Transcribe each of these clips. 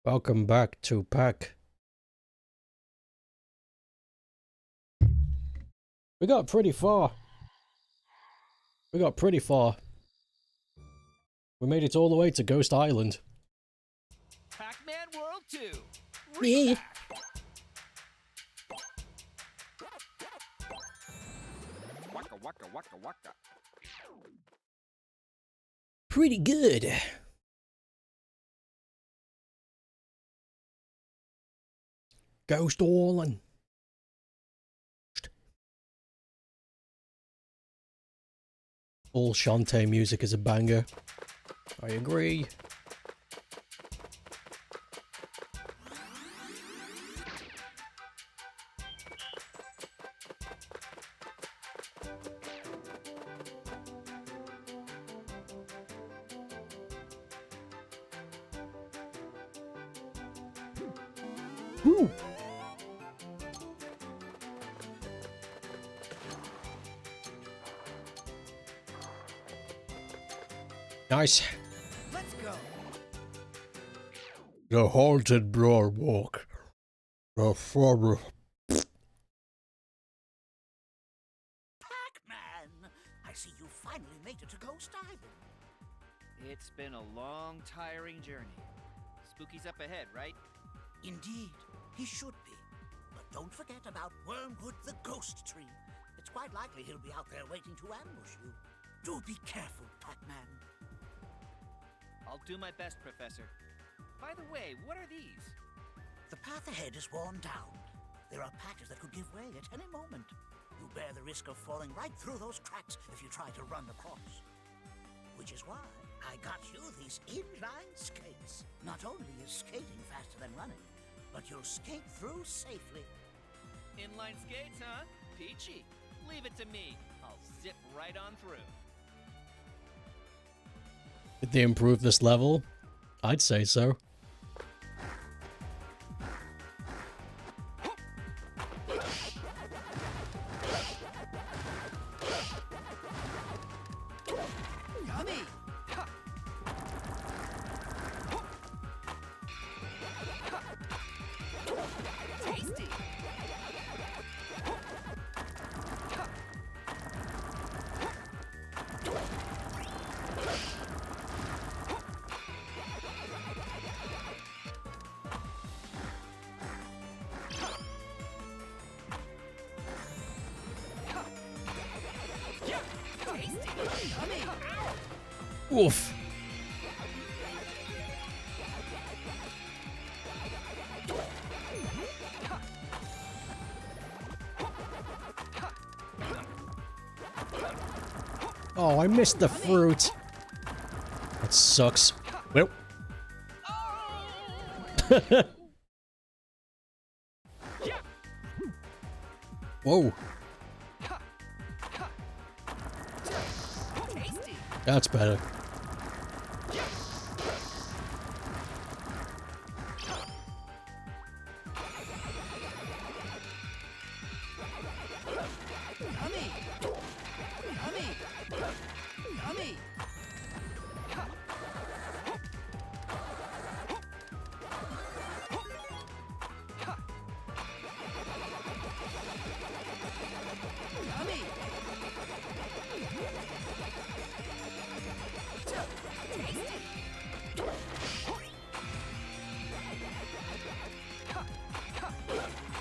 Welcome back to PAC. We got pretty far. We made it all the way to Ghost Island. PAC-MAN World 2. Yeah. Re-PAC. Waka waka waka waka. Pretty good. Ghost Island. All Shantae music is a banger. I agree. Woo! Nice. Let's go. The haunted boardwalk. The former. PAC-MAN! I see you finally made it to Ghost Island. It's been a long, tiring journey. Spooky's up ahead, right? Indeed, he should be. But don't forget about Wormwood the Ghost Tree. It's quite likely he'll be out there waiting to ambush you. Do be careful, PAC-MAN. I'll do my best, Professor. By the way, what are these? The path ahead is worn down. There are patches that could give way at any moment. You bear the risk of falling right through those cracks if you try to run across. Which is why I got you these inline skates. Not only is skating faster than running, but you'll skate through safely. Inline skates, huh? Peachy. Leave it to me. I'll zip right on through. Did they improve this level? I'd say so. Yummy! Tasty! Yeah! Tasty! Yummy! Oof. Oh, I missed the fruit. That sucks. Well. Whoa. Tasty! That's better. Yummy! Yummy! Yummy! Yummy! Tasty!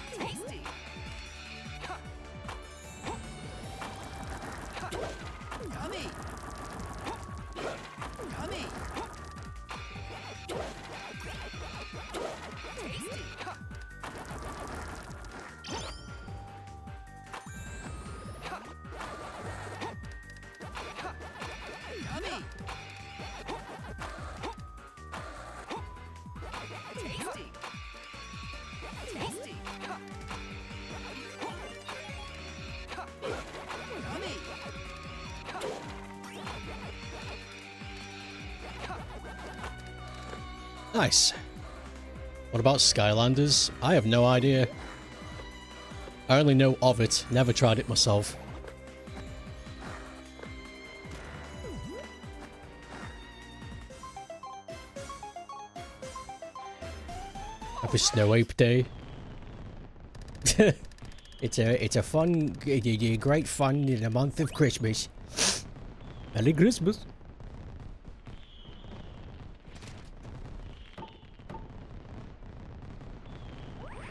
Tasty! Yummy! Yummy! Tasty! Yummy! Tasty! Tasty! Yummy! Nice. What about Skylanders? I have no idea. I only know of it, never tried it myself. Happy Snow Ape Day. It's a fun, great fun in the month of Christmas. Merry Christmas.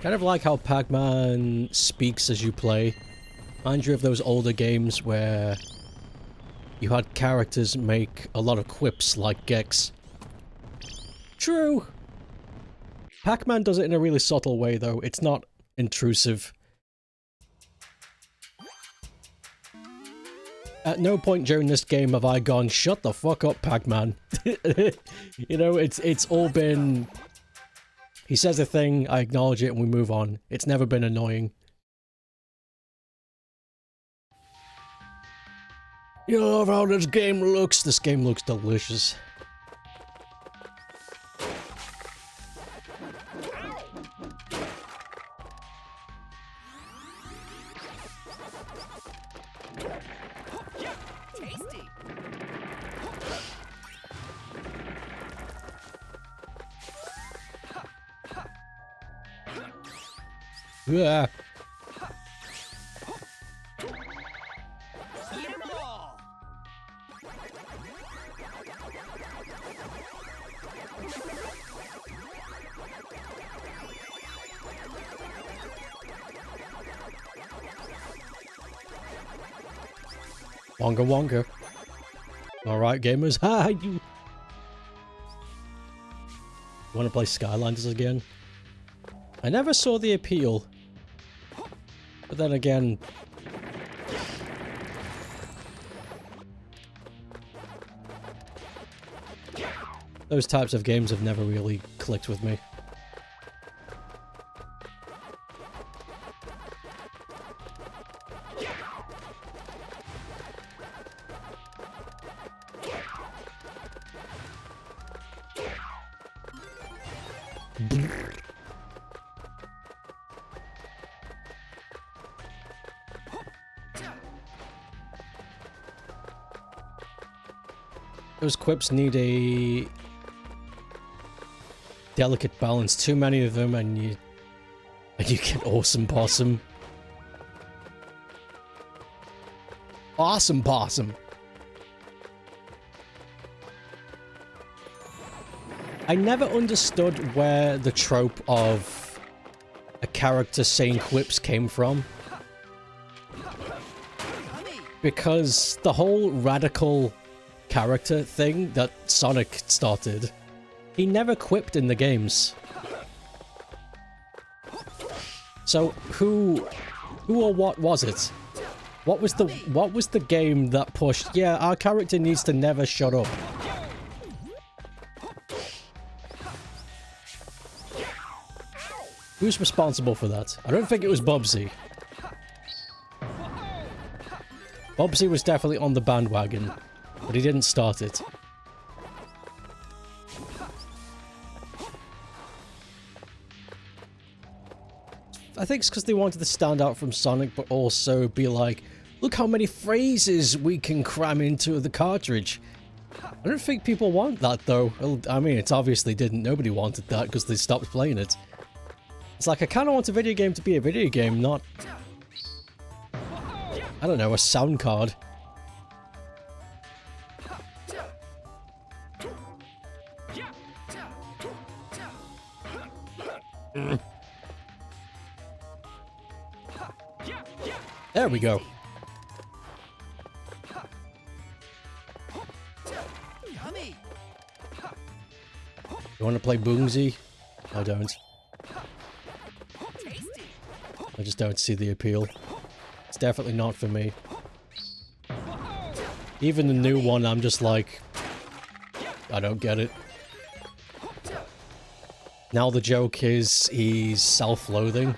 Kind of like how Pac-Man speaks as you play. Reminds you of those older games where you had characters make a lot of quips like Gex. True. Pac-Man does it in a really subtle way though. It's not intrusive. At no point during this game have I gone, shut the fuck up, Pac-Man. You know, it's all been... He says a thing, I acknowledge it, and we move on. It's never been annoying. You love how this game looks? This game looks delicious. Tasty. Yeah. Eat 'em all. Wonga wonga. Alright, gamers. Ha! You want to play Skylanders again? I never saw the appeal. But then again... those types of games have never really clicked with me. Those quips need a delicate balance. Too many of them and you get awesome possum. Awesome possum. I never understood where the trope of a character saying quips came from. Because the whole radical character thing that Sonic started, he never quipped in the games. So who or what was it? What was the game that pushed, yeah, our character needs to never shut up? Who's responsible for that? I don't think it was Bubsy. Bubsy was definitely on the bandwagon, but he didn't start it. I think it's because they wanted to stand out from Sonic, but also be like, look how many phrases we can cram into the cartridge. I don't think people want that, though. I mean, it obviously didn't. Nobody wanted that because they stopped playing it. It's like, I kind of want a video game to be a video game, not... I don't know, a sound card. There we go. You want to play Boomsy? I don't. I just don't see the appeal. It's definitely not for me. Even the new one, I'm just like... I don't get it. Now the joke is he's self-loathing.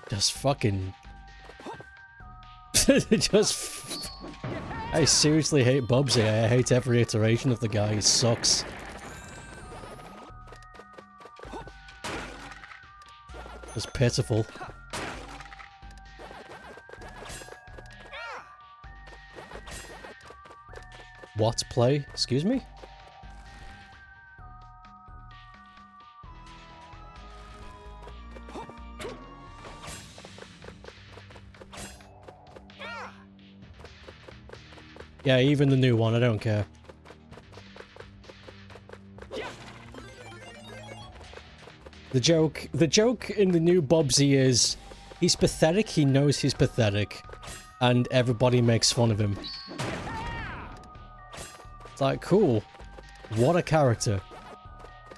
Just fucking... just... I seriously hate Bubsy. I hate every iteration of the guy. He sucks. It's pitiful. What play? Excuse me? Yeah, even the new one, I don't care. The joke in the new Bobsy is, he's pathetic, he knows he's pathetic, and everybody makes fun of him. It's like, cool. What a character.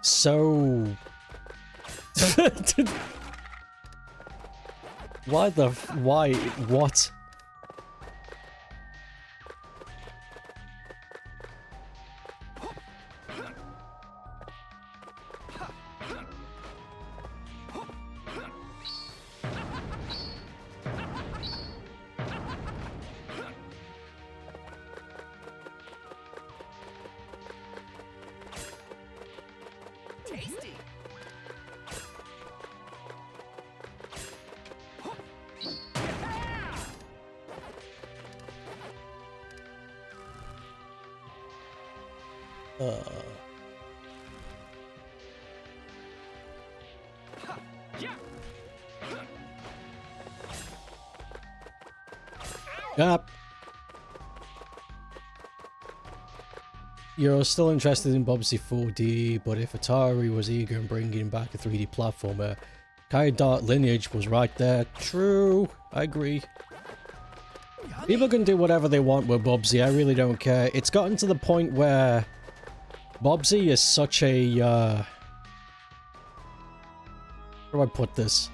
So... Why? What? Tasty. Yep. You're still interested in Bobsy 4D, but if Atari was eager in bringing back a 3D platformer, Kai Dart Lineage was right there. True, I agree. People can do whatever they want with Bobsy, I really don't care. It's gotten to the point where Bobsy is such a, how do I put this?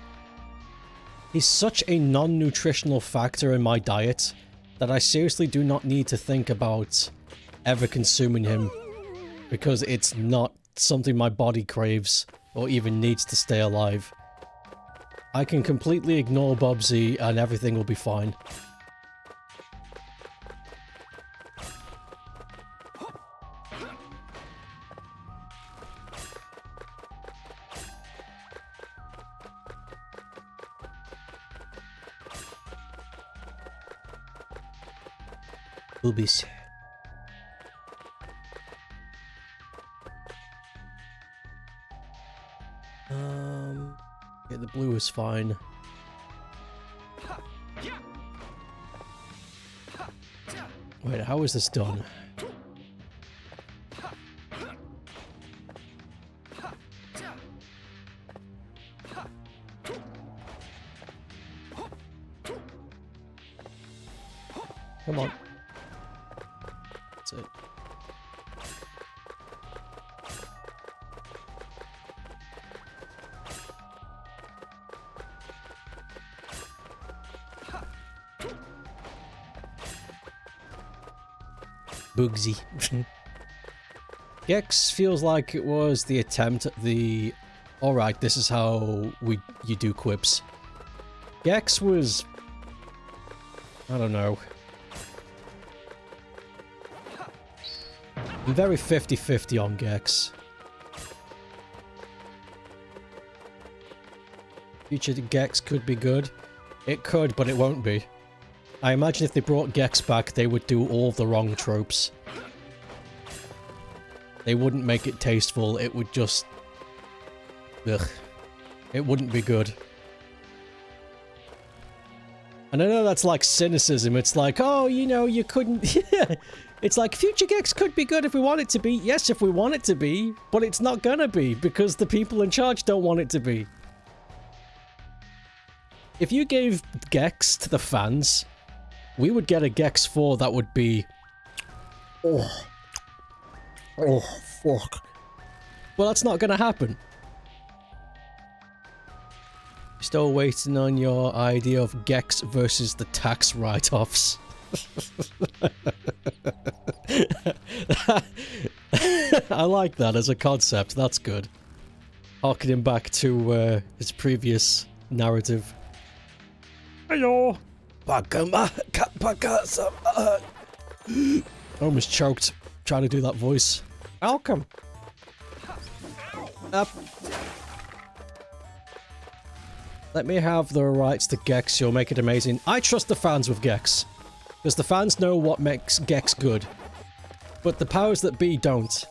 He's such a non-nutritional factor in my diet that I seriously do not need to think about ever consuming him, because it's not something my body craves or even needs to stay alive. I can completely ignore Bobsy and everything will be fine. Boobies. Yeah, the blue is fine. Wait, how is this done? Come on. That's it. Boogsy. Gex feels like it was the attempt at the... Alright, this is how you do quips. Gex was... I don't know. I'm very 50-50 on Gex. Future Gex could be good. It could, but it won't be. I imagine if they brought Gex back, they would do all the wrong tropes. They wouldn't make it tasteful, it would just... Ugh. It wouldn't be good. And I know that's like cynicism, it's like, oh, you know, you couldn't... It's like, Future Gex could be good if we want it to be. Yes, if we want it to be, but it's not gonna be, because the people in charge don't want it to be. If you gave Gex to the fans, we would get a Gex 4 that would be... Oh. Oh, fuck. Well, that's not gonna happen. Still waiting on your idea of Gex versus the tax write-offs. I like that as a concept, that's good. Harkening back to his previous narrative. Hello. Almost choked trying to do that voice. Welcome. Up. Let me have the rights to Gex, you'll make it amazing. I trust the fans with Gex. Because the fans know what makes Gex good. But the powers that be don't.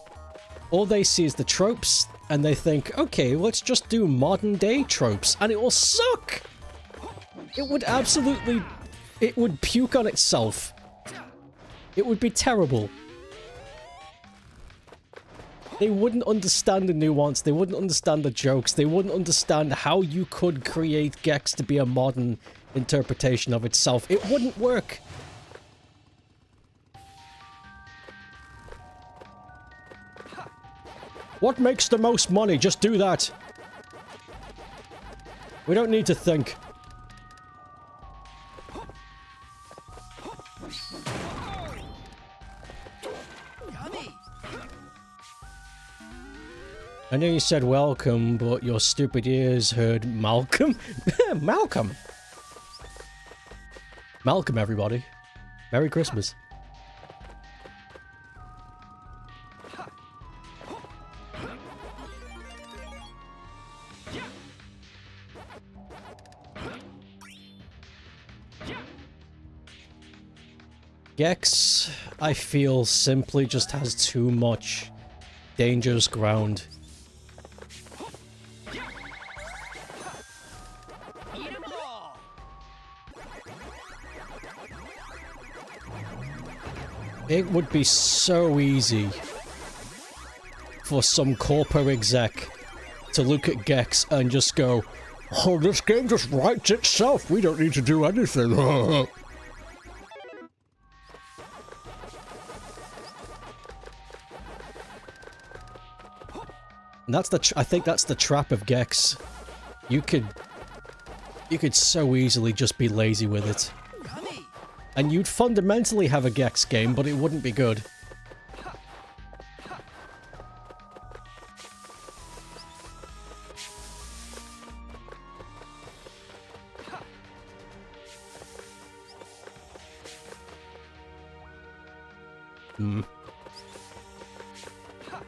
All they see is the tropes, and they think, okay, let's just do modern day tropes, and it will suck! It would absolutely... It would puke on itself. It would be terrible. They wouldn't understand the nuance, they wouldn't understand the jokes, they wouldn't understand how you could create Gex to be a modern interpretation of itself. It wouldn't work. What makes the most money? Just do that. We don't need to think. I know you said welcome, but your stupid ears heard Malcolm. Malcolm! Malcolm, everybody. Merry Christmas. Gex, I feel, simply just has too much dangerous ground. It would be so easy for some corpo exec to look at Gex and just go, oh, this game just writes itself, we don't need to do anything. And that's the I think that's the trap of Gex. You could so easily just be lazy with it. And you'd fundamentally have a Gex game, but it wouldn't be good.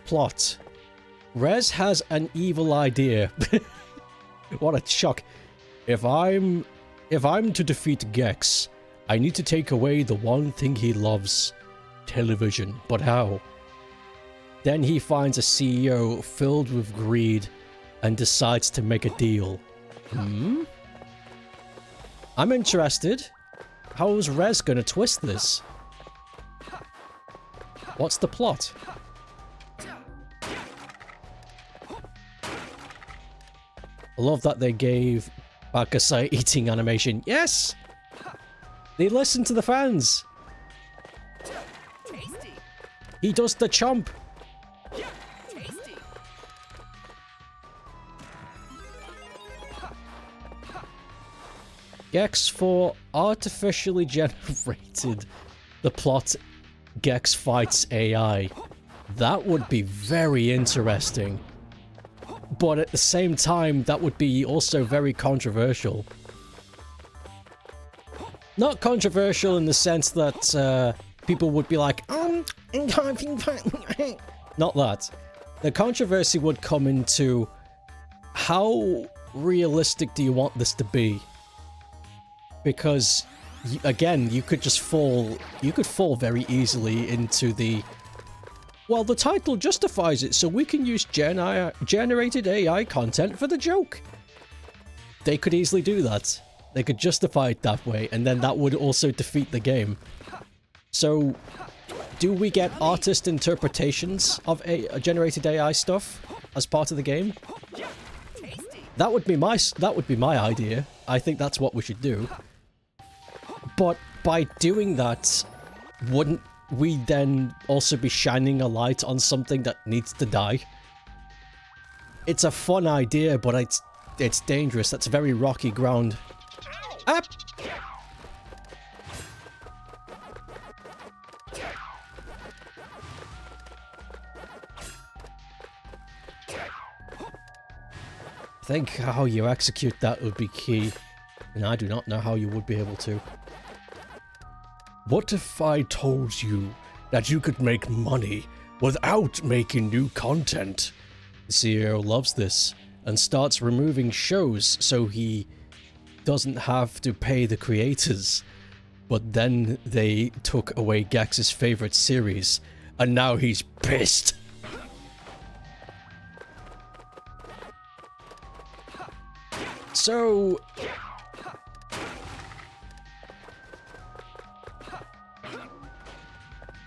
Plot. Rez has an evil idea. What a shock. If I'm to defeat Gex, I need to take away the one thing he loves. Television. But how? Then he finds a CEO filled with greed and decides to make a deal. I'm interested. How is Rez gonna twist this? What's the plot? I love that they gave Bakasai eating animation. Yes! They listen to the fans. Tasty. He does the chomp. Tasty. Gex for artificially generated the plot Gex fights AI. That would be very interesting. But at the same time, that would be also very controversial. Not controversial in the sense that people would be like, not that. The controversy would come into how realistic do you want this to be? Because, again, you could just fall, very easily into the, well, the title justifies it, so we can use generated AI content for the joke. They could easily do that. They could justify it that way, and then that would also defeat the game. So, do we get artist interpretations of generated AI stuff as part of the game? That would be my idea. I think that's what we should do. But by doing that, wouldn't we then also be shining a light on something that needs to die? It's a fun idea, but it's dangerous. That's very rocky ground. Up! I think how you execute that would be key, and I do not know how you would be able to. What if I told you that you could make money without making new content? The CEO loves this and starts removing shows so he doesn't have to pay the creators. But then they took away Gex's favorite series, And now he's pissed. So...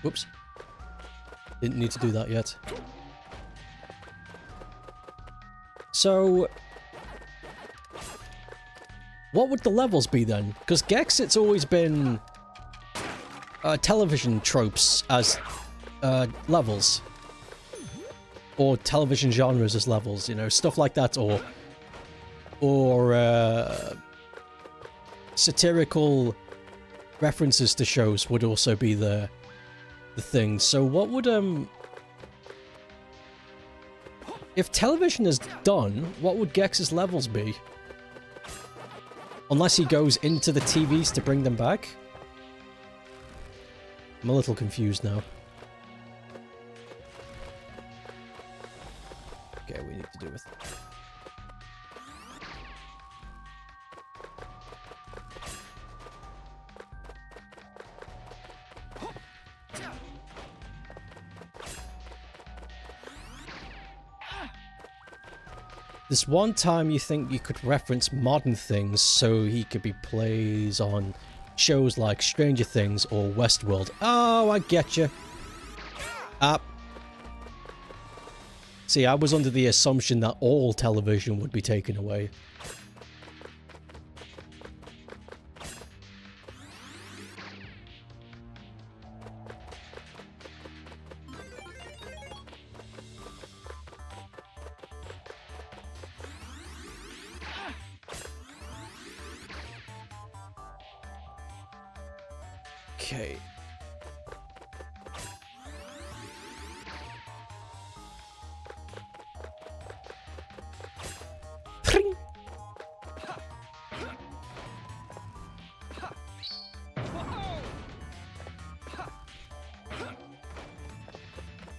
Whoops. Didn't need to do that yet. So... what would the levels be then? Because Gex, it's always been... television tropes as levels. Or television genres as levels, you know, stuff like that, or satirical references to shows would also be the thing. So what would if television is done, what would Gex's levels be? Unless he goes into the TVs to bring them back? I'm a little confused now. Okay, we need to do with... This one time you think you could reference modern things so he could be plays on shows like Stranger Things or Westworld. Oh, I get you. See, I was under the assumption that all television would be taken away. Okay. Pring.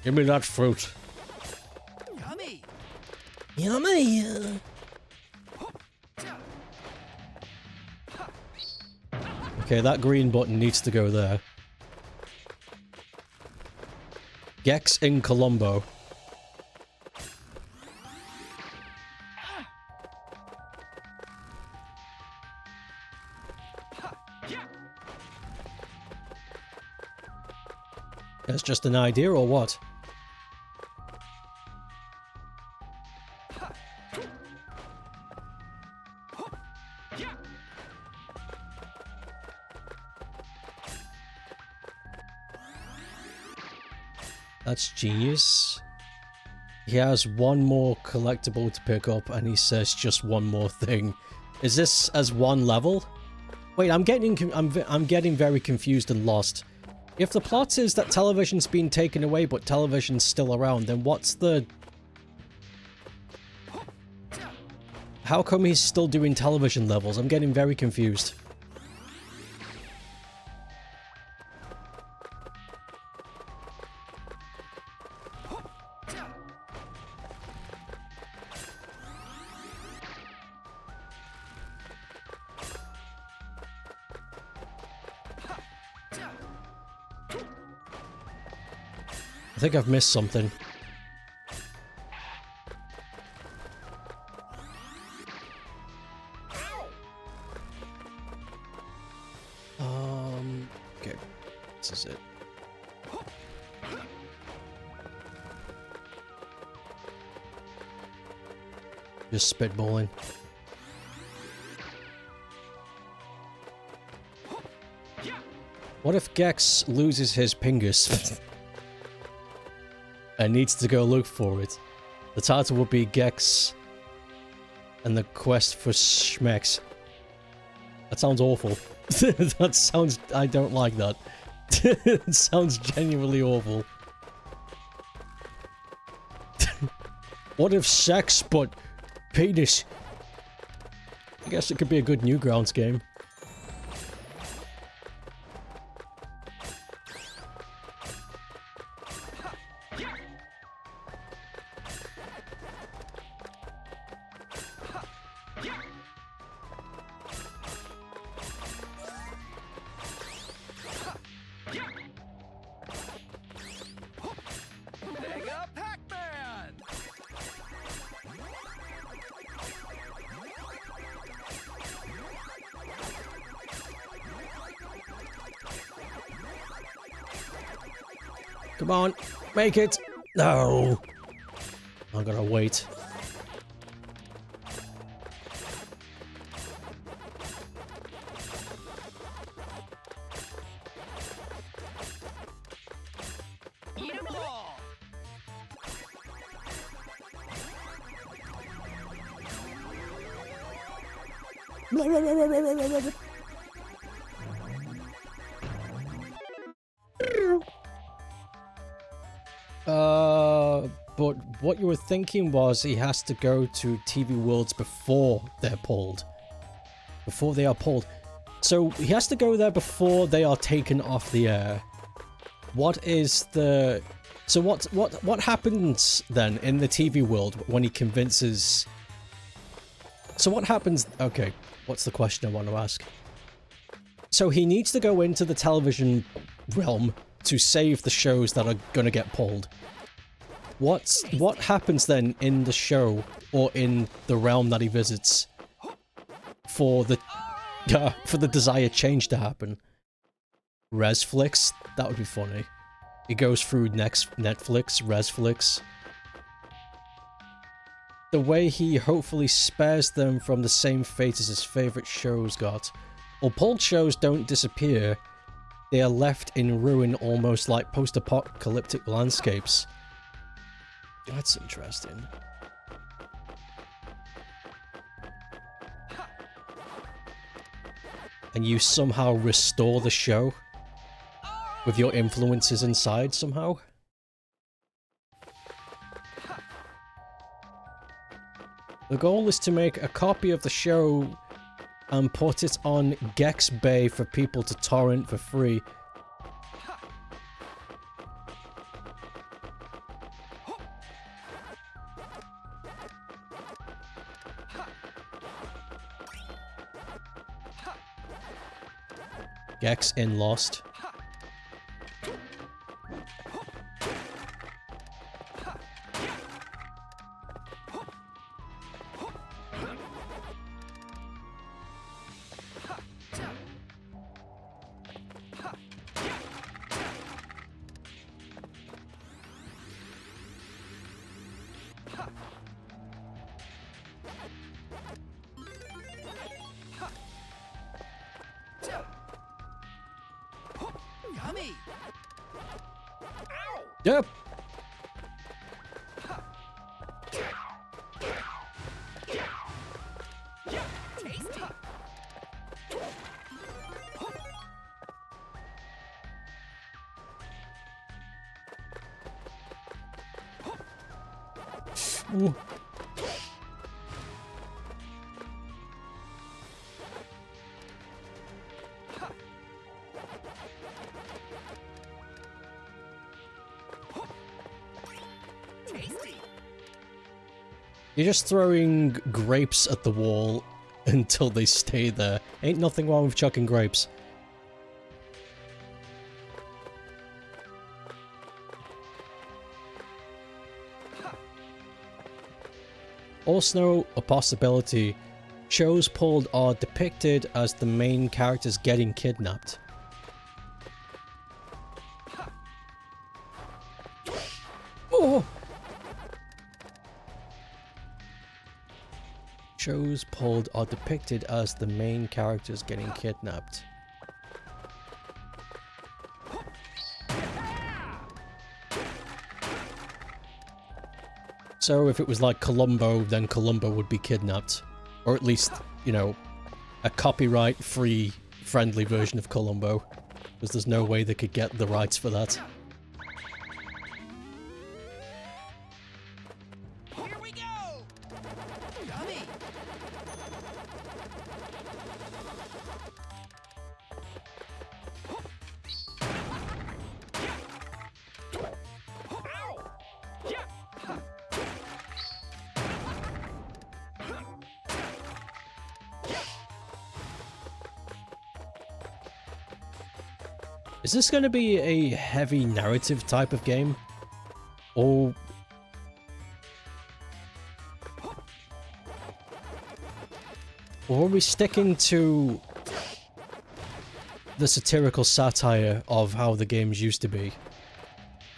Give me that fruit. Yummy. Yummy. Okay, that green button needs to go there. Gex in Colombo. That's just an idea or what? That's genius. He has one more collectible to pick up and he says just one more thing. Is this as one level? Wait, I'm getting very confused and lost. If the plot is that television's been taken away but television's still around, then what's the... How come he's still doing television levels? I'm getting very confused. I think I've missed something. Okay. This is it. Just spitballing. What if Gex loses his pingus? And needs to go look for it. The title would be Gex and the Quest for Schmex. That sounds awful. That sounds... I don't like that. It sounds genuinely awful. What if sex but penis? I guess it could be a good Newgrounds game. Come on, make it. No. I'm gonna wait. Eat 'em all. But what you were thinking was he has to go to TV Worlds before they're pulled. Before they are pulled. So he has to go there before they are taken off the air. What is the... So what happens then in the TV world when he convinces... So what happens... Okay, what's the question I want to ask? So he needs to go into the television realm to save the shows that are gonna get pulled. What happens then in the show or in the realm that he visits for the desired change to happen? Resflix? That would be funny. He goes through Netflix, Resflix. The way he hopefully spares them from the same fate as his favorite shows got. Well, pulled shows don't disappear. They are left in ruin, almost like post-apocalyptic landscapes. That's interesting. And you somehow restore the show with your influences inside somehow? The goal is to make a copy of the show and put it on Gex Bay for people to torrent for free. Gex in Lost. Yummy. Ow. Yep. Tasty. Ooh. Tasty. You're just throwing grapes at the wall until they stay there. Ain't nothing wrong with chucking grapes. Also, a possibility. Shows pulled are depicted as the main characters getting kidnapped. Oh! Shows pulled are depicted as the main characters getting kidnapped. So if it was like Columbo, then Columbo would be kidnapped. Or at least, you know, a copyright-free, friendly version of Columbo. Because there's no way they could get the rights for that. Here we go. Yummy. Ow. Yeah. Is this going to be a heavy narrative type of game? Or... Or are we sticking to the satirical satire of how the games used to be?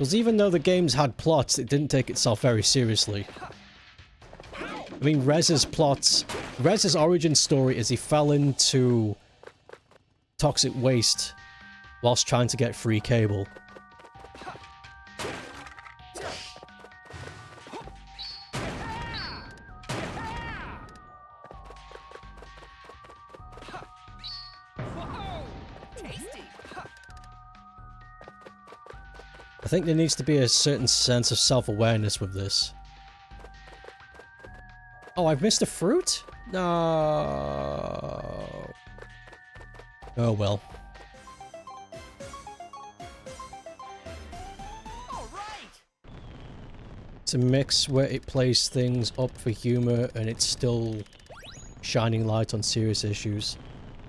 Because even though the games had plots, it didn't take itself very seriously. I mean, Rez's origin story is he fell into toxic waste whilst trying to get free cable. I think there needs to be a certain sense of self-awareness with this. Oh, I've missed a fruit? No. Oh well. It's a mix where it plays things up for humor and it's still shining light on serious issues.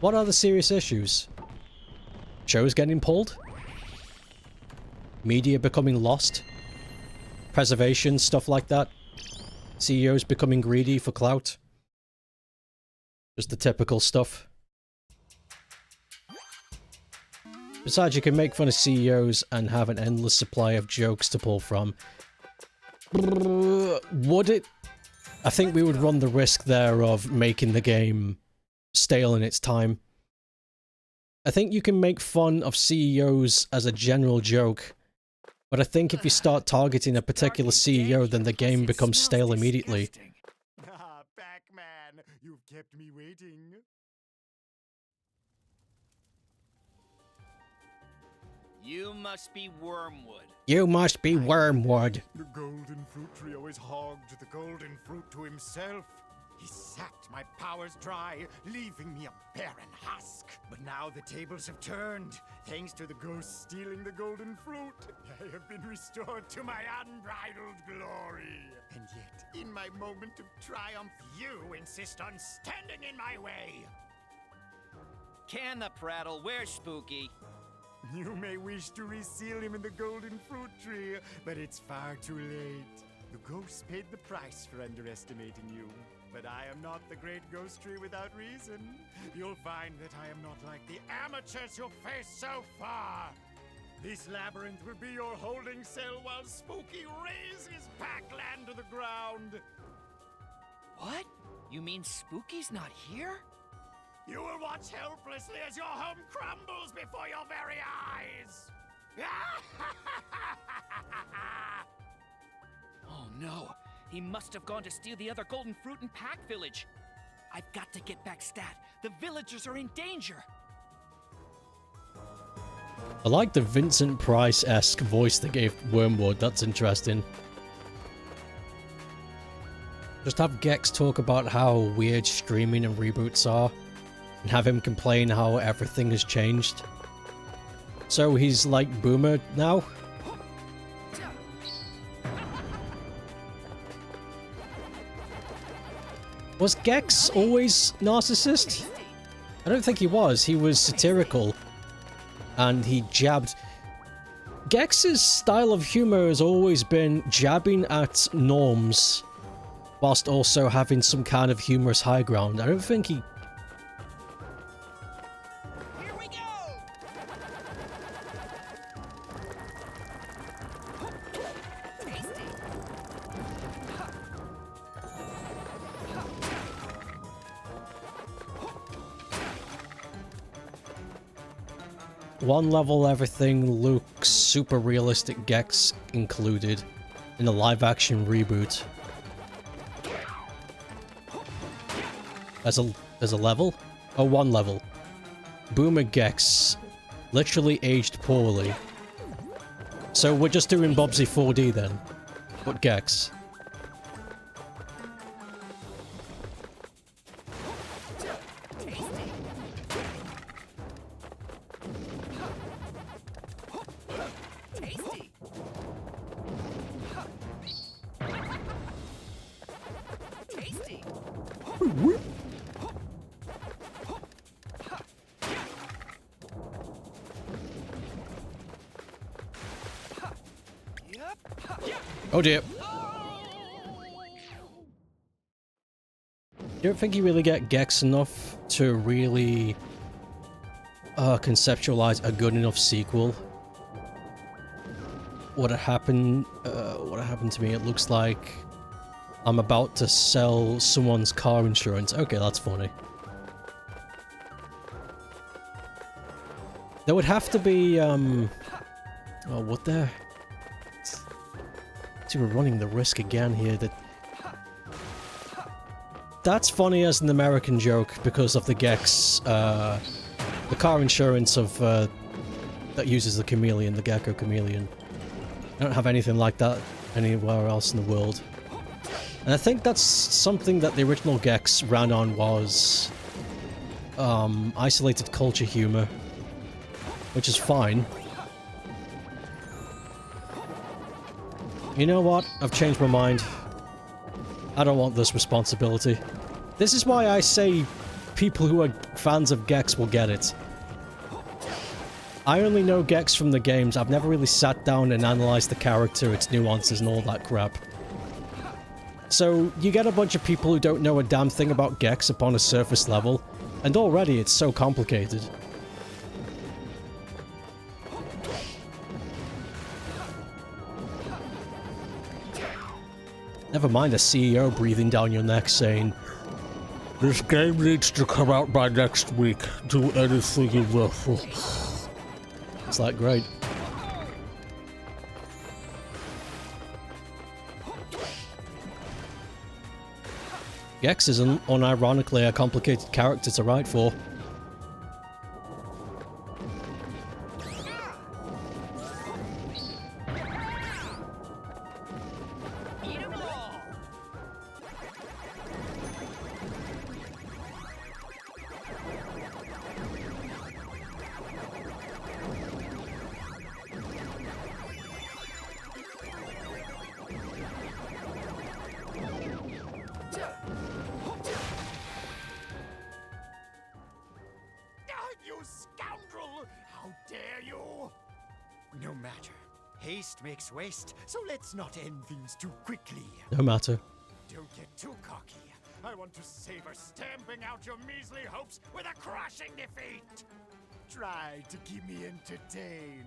What are the serious issues? Shows getting pulled? Media becoming lost? Preservation, stuff like that? CEOs becoming greedy for clout? Just the typical stuff. Besides, you can make fun of CEOs and have an endless supply of jokes to pull from. Would it? I think we would run the risk there of making the game stale in its time. I think you can make fun of CEOs as a general joke, but I think if you start targeting a particular CEO, then the game becomes stale immediately. Ah, PAC-MAN, you've kept me waiting. You must be Wormwood. You must be Wormwood. The golden fruit trio has hogged the golden fruit to himself. He sapped my powers dry, leaving me a barren husk. But now the tables have turned, thanks to the ghost stealing the golden fruit. I have been restored to my unbridled glory. And yet, in my moment of triumph, you insist on standing in my way. Can the prattle, where's Spooky? You may wish to reseal him in the golden fruit tree, but it's far too late. The ghosts paid the price for underestimating you. But I am not the great ghost tree without reason. You'll find that I am not like the amateurs you've faced so far. This labyrinth will be your holding cell while Spooky razes PAC-land to the ground. What? You mean Spooky's not here? You will watch helplessly as your home crumbles before your very eyes. Oh no, he must have gone to steal the other golden fruit in PAC Village. I've got to get back stat. The villagers are in danger. I like the Vincent Price-esque voice they gave Wormwood. That's interesting. Just have Gex talk about how weird streaming and reboots are, and have him complain how everything has changed. So he's like Boomer now? Was Gex always narcissist? I don't think he was. He was satirical. And he jabbed... Gex's style of humor has always been jabbing at norms, whilst also having some kind of humorous high ground. I don't think he... Here we go! Tasty! One level everything looks super realistic, Gex included, in the live-action reboot. As a level? Oh, one level. Boomer Gex literally aged poorly. So we're just doing Bobsy 4D then, but Gex. Oh dear. You don't think you really get Gex enough to really conceptualize a good enough sequel? what happened to me. It looks like I'm about to sell someone's car insurance. Okay, that's funny. There would have to be, oh, what the? See, we're running the risk again here that... That's funny as an American joke because of the Gex, the car insurance of, that uses the chameleon, the gecko chameleon. I don't have anything like that anywhere else in the world. And I think that's something that the original Gex ran on was, isolated culture humor. Which is fine. You know what? I've changed my mind. I don't want this responsibility. This is why I say people who are fans of Gex will get it. I only know Gex from the games. I've never really sat down and analysed the character, its nuances and all that crap. So, you get a bunch of people who don't know a damn thing about Gex upon a surface level, and already it's so complicated. Never mind a CEO breathing down your neck saying, "This game needs to come out by next week. Do anything you will." It's like, great. Gex is unironically a complicated character to write for. No matter. Haste makes waste, so let's not end things too quickly. No matter. Don't get too cocky. I want to savor stamping out your measly hopes with a crushing defeat. Try to keep me entertained.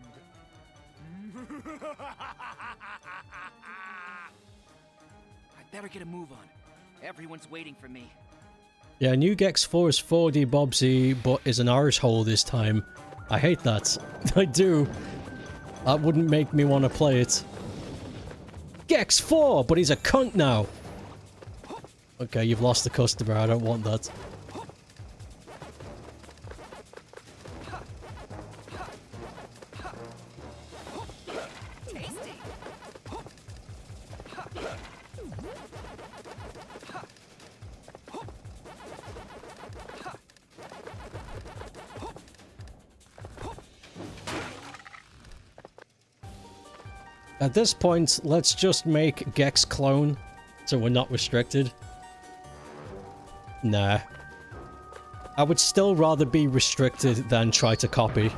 I'd better get a move on. Everyone's waiting for me. Yeah, New Gex 4 is 4D Bobsy, but is an Irish hole this time. I hate that. I do. That wouldn't make me want to play it. Gex 4, but he's a cunt now. Okay, you've lost the customer. I don't want that. At this point, let's just make Gex clone, so we're not restricted. Nah. I would still rather be restricted than try to copy.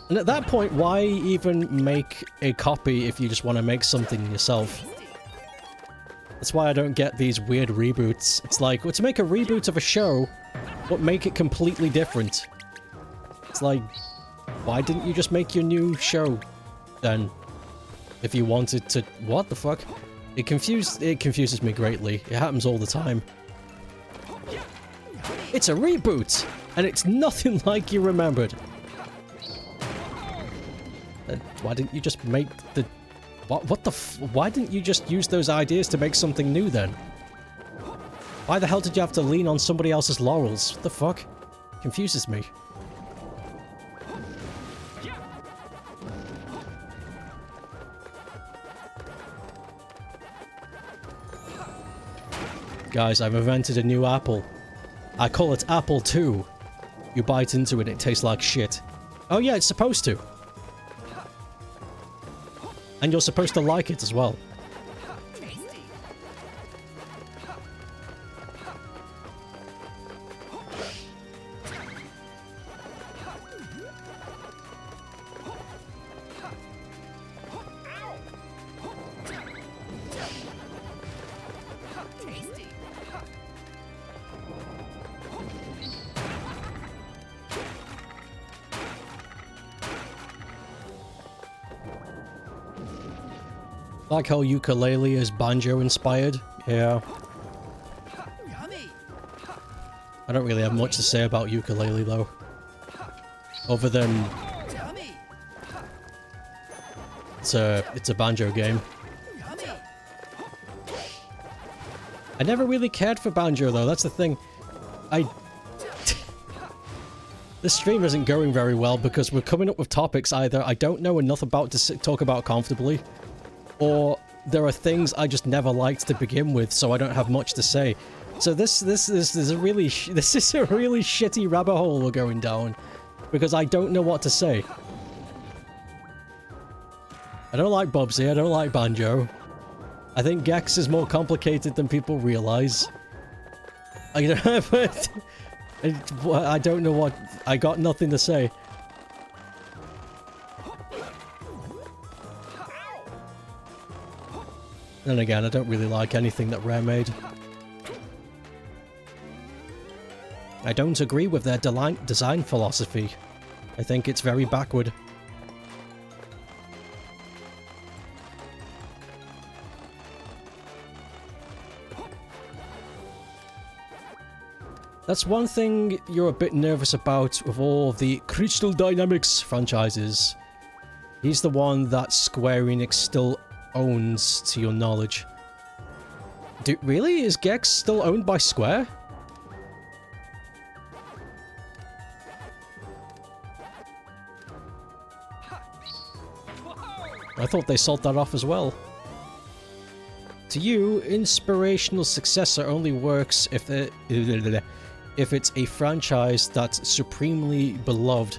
And at that point, why even make a copy if you just want to make something yourself? That's why I don't get these weird reboots. It's like, well, to make a reboot of a show, but make it completely different. It's like, why didn't you just make your new show, then? If you wanted to... What the fuck? It confuses me greatly. It happens all the time. It's a reboot! And it's nothing like you remembered. Why didn't you just make the... What the f... Why didn't you just use those ideas to make something new, then? Why the hell did you have to lean on somebody else's laurels? What the fuck? Confuses me. Guys, I've invented a new apple. I call it Apple 2. You bite into it, it tastes like shit. Oh yeah, it's supposed to. And you're supposed to like it as well. Like how ukulele is banjo inspired. Yeah. Yummy. I don't really have much to say about ukulele though. Other than Yummy. it's a banjo game. Yummy. I never really cared for banjo though, that's the thing. This stream isn't going very well because we're coming up with topics either I don't know enough about to talk about comfortably, or there are things I just never liked to begin with, so I don't have much to say. So this is a really shitty rabbit hole we're going down because I don't know what to say. I don't like Bubsy, I don't like banjo. I think Gex is more complicated than people realize. I don't know what... I got nothing to say. Then again, I don't really like anything that Rare made. I don't agree with their design philosophy. I think it's very backward. That's one thing you're a bit nervous about with all the Crystal Dynamics franchises. He's the one that Square Enix still owns, to your knowledge. Really? Is Gex still owned by Square? I thought they sold that off as well. To you, inspirational successor only works if it's a franchise that's supremely beloved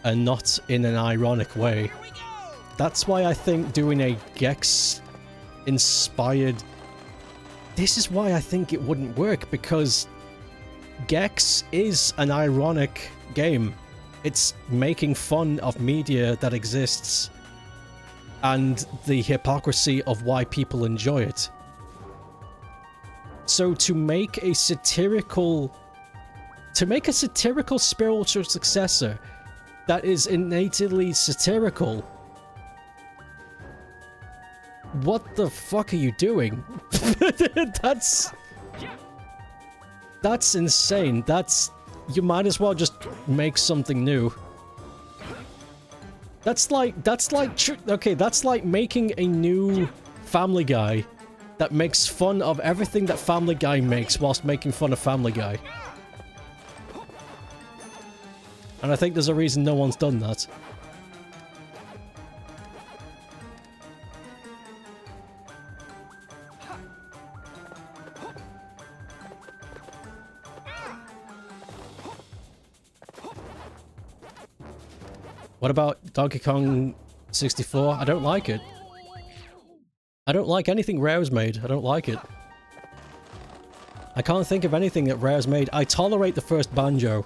and not in an ironic way. That's why I think doing a Gex-inspired... This is why I think it wouldn't work, because Gex is an ironic game. It's making fun of media that exists and the hypocrisy of why people enjoy it. So to make a satirical spiritual successor that is innately satirical, what the fuck are you doing? That's insane. You might as well just make something new. That's like making a new Family Guy that makes fun of everything that Family Guy makes whilst making fun of Family Guy. And I think there's a reason no one's done that. What about Donkey Kong 64? I don't like it. I don't like anything Rare's made. I don't like it. I can't think of anything that Rare's made. I tolerate the first Banjo.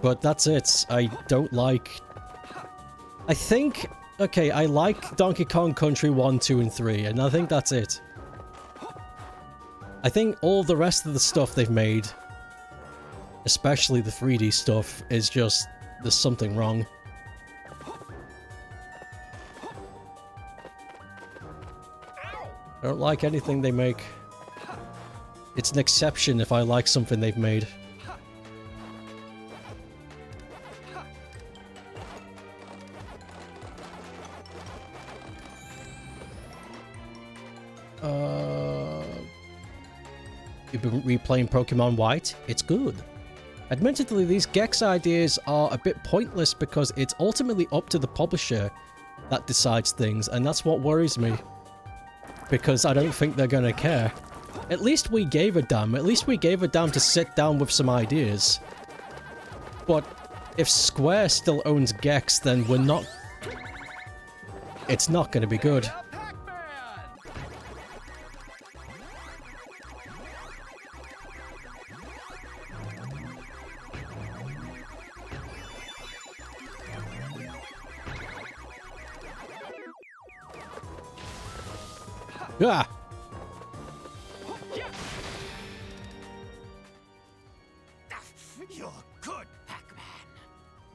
But that's it. I don't like... I think... Okay, I like Donkey Kong Country 1, 2, and 3, and I think that's it. I think all the rest of the stuff they've made, especially the 3D stuff, is just... there's something wrong. I don't like anything they make. It's an exception if I like something they've made. You've been replaying Pokemon White? It's good. Admittedly, these Gex ideas are a bit pointless because it's ultimately up to the publisher that decides things, and that's what worries me. Because I don't think they're gonna care. At least we gave a damn. At least we gave a damn to sit down with some ideas. But if Square still owns Gex, then we're not... It's not gonna be good. Ah! You're good, Pac-Man.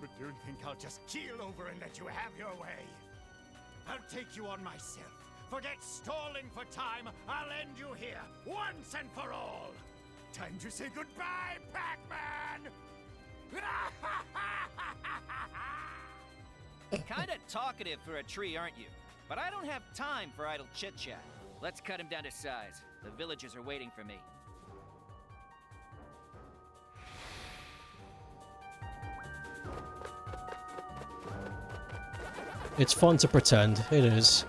But don't think I'll just keel over and let you have your way. I'll take you on myself, Forget stalling for time. I'll end you here, once and for all. Time to say goodbye, Pac-Man! Kinda talkative for a tree, aren't you? But I don't have time for idle chit-chat. Let's cut him down to size. The villagers are waiting for me. It's fun to pretend. It is.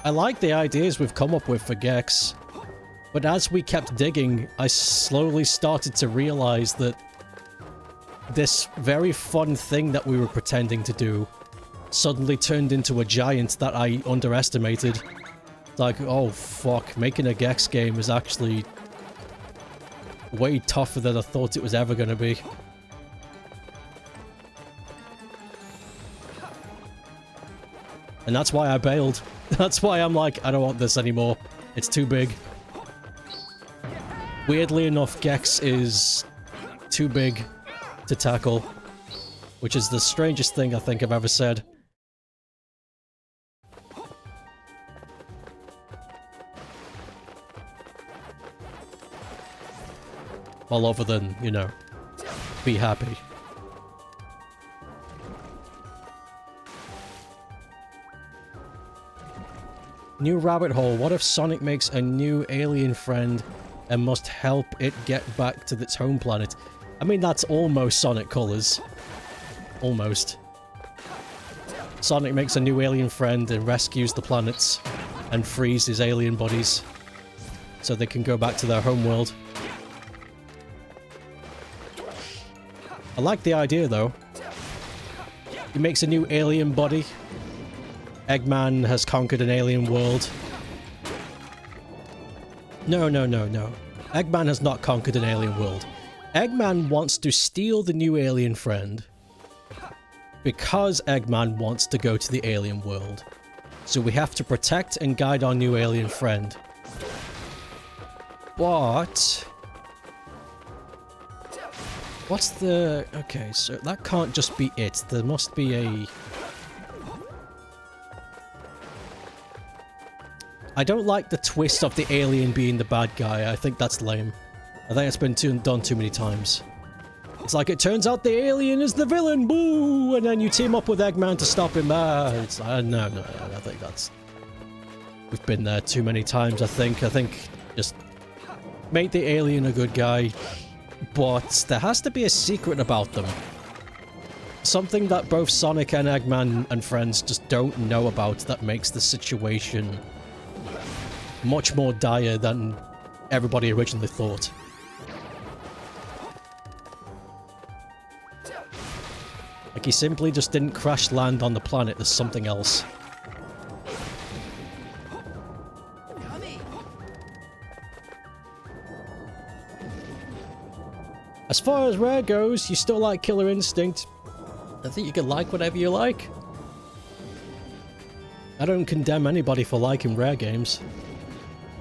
I like the ideas we've come up with for Gex. But as we kept digging, I slowly started to realize that this very fun thing that we were pretending to do suddenly turned into a giant that I underestimated. Like, oh fuck, making a Gex game is actually way tougher than I thought it was ever gonna be. And that's why I bailed. That's why I'm like, I don't want this anymore. It's too big. Weirdly enough, Gex is too big to tackle, which is the strangest thing I think I've ever said. Well, other than, you know, be happy. New rabbit hole. What if Sonic makes a new alien friend and must help it get back to its home planet? I mean, that's almost Sonic Colors. Almost. Sonic makes a new alien friend and rescues the planets and frees his alien buddies so they can go back to their home world. I like the idea, though. He makes a new alien body. Eggman has conquered an alien world. No, no, no, no. Eggman has not conquered an alien world. Eggman wants to steal the new alien friend because Eggman wants to go to the alien world. So we have to protect and guide our new alien friend. But... what's the... okay, so that can't just be it. There must be a... I don't like the twist of the alien being the bad guy. I think that's lame. I think it's been done too many times. It's like, it turns out the alien is the villain, boo! And then you team up with Eggman to stop him. It's no, I think that's... we've been there too many times, I think. Just make the alien a good guy. But there has to be a secret about them. Something that both Sonic and Eggman and friends just don't know about that makes the situation much more dire than everybody originally thought. Like, he simply just didn't crash land on the planet. There's something else. As far as Rare goes, you still like Killer Instinct. I think you can like whatever you like. I don't condemn anybody for liking Rare games.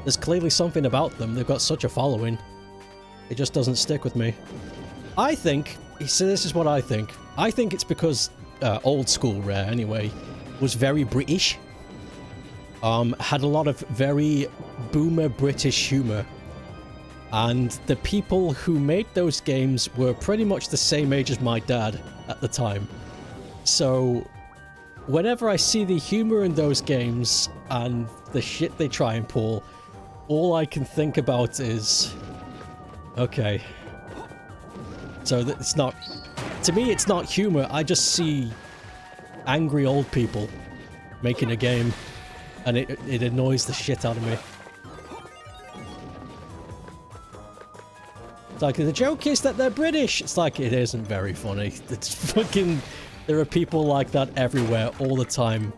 There's clearly something about them. They've got such a following. It just doesn't stick with me. I think... so this is what I think. I think it's because old school Rare, anyway, was very British. Had a lot of very boomer British humor. And the people who made those games were pretty much the same age as my dad at the time. So whenever I see the humor in those games and the shit they try and pull, all I can think about is, okay, so it's not, to me it's not humor, I just see angry old people making a game, and it annoys the shit out of me. It's like, the joke is that they're British. It's like, it isn't very funny. It's fucking, there are people like that everywhere all the time.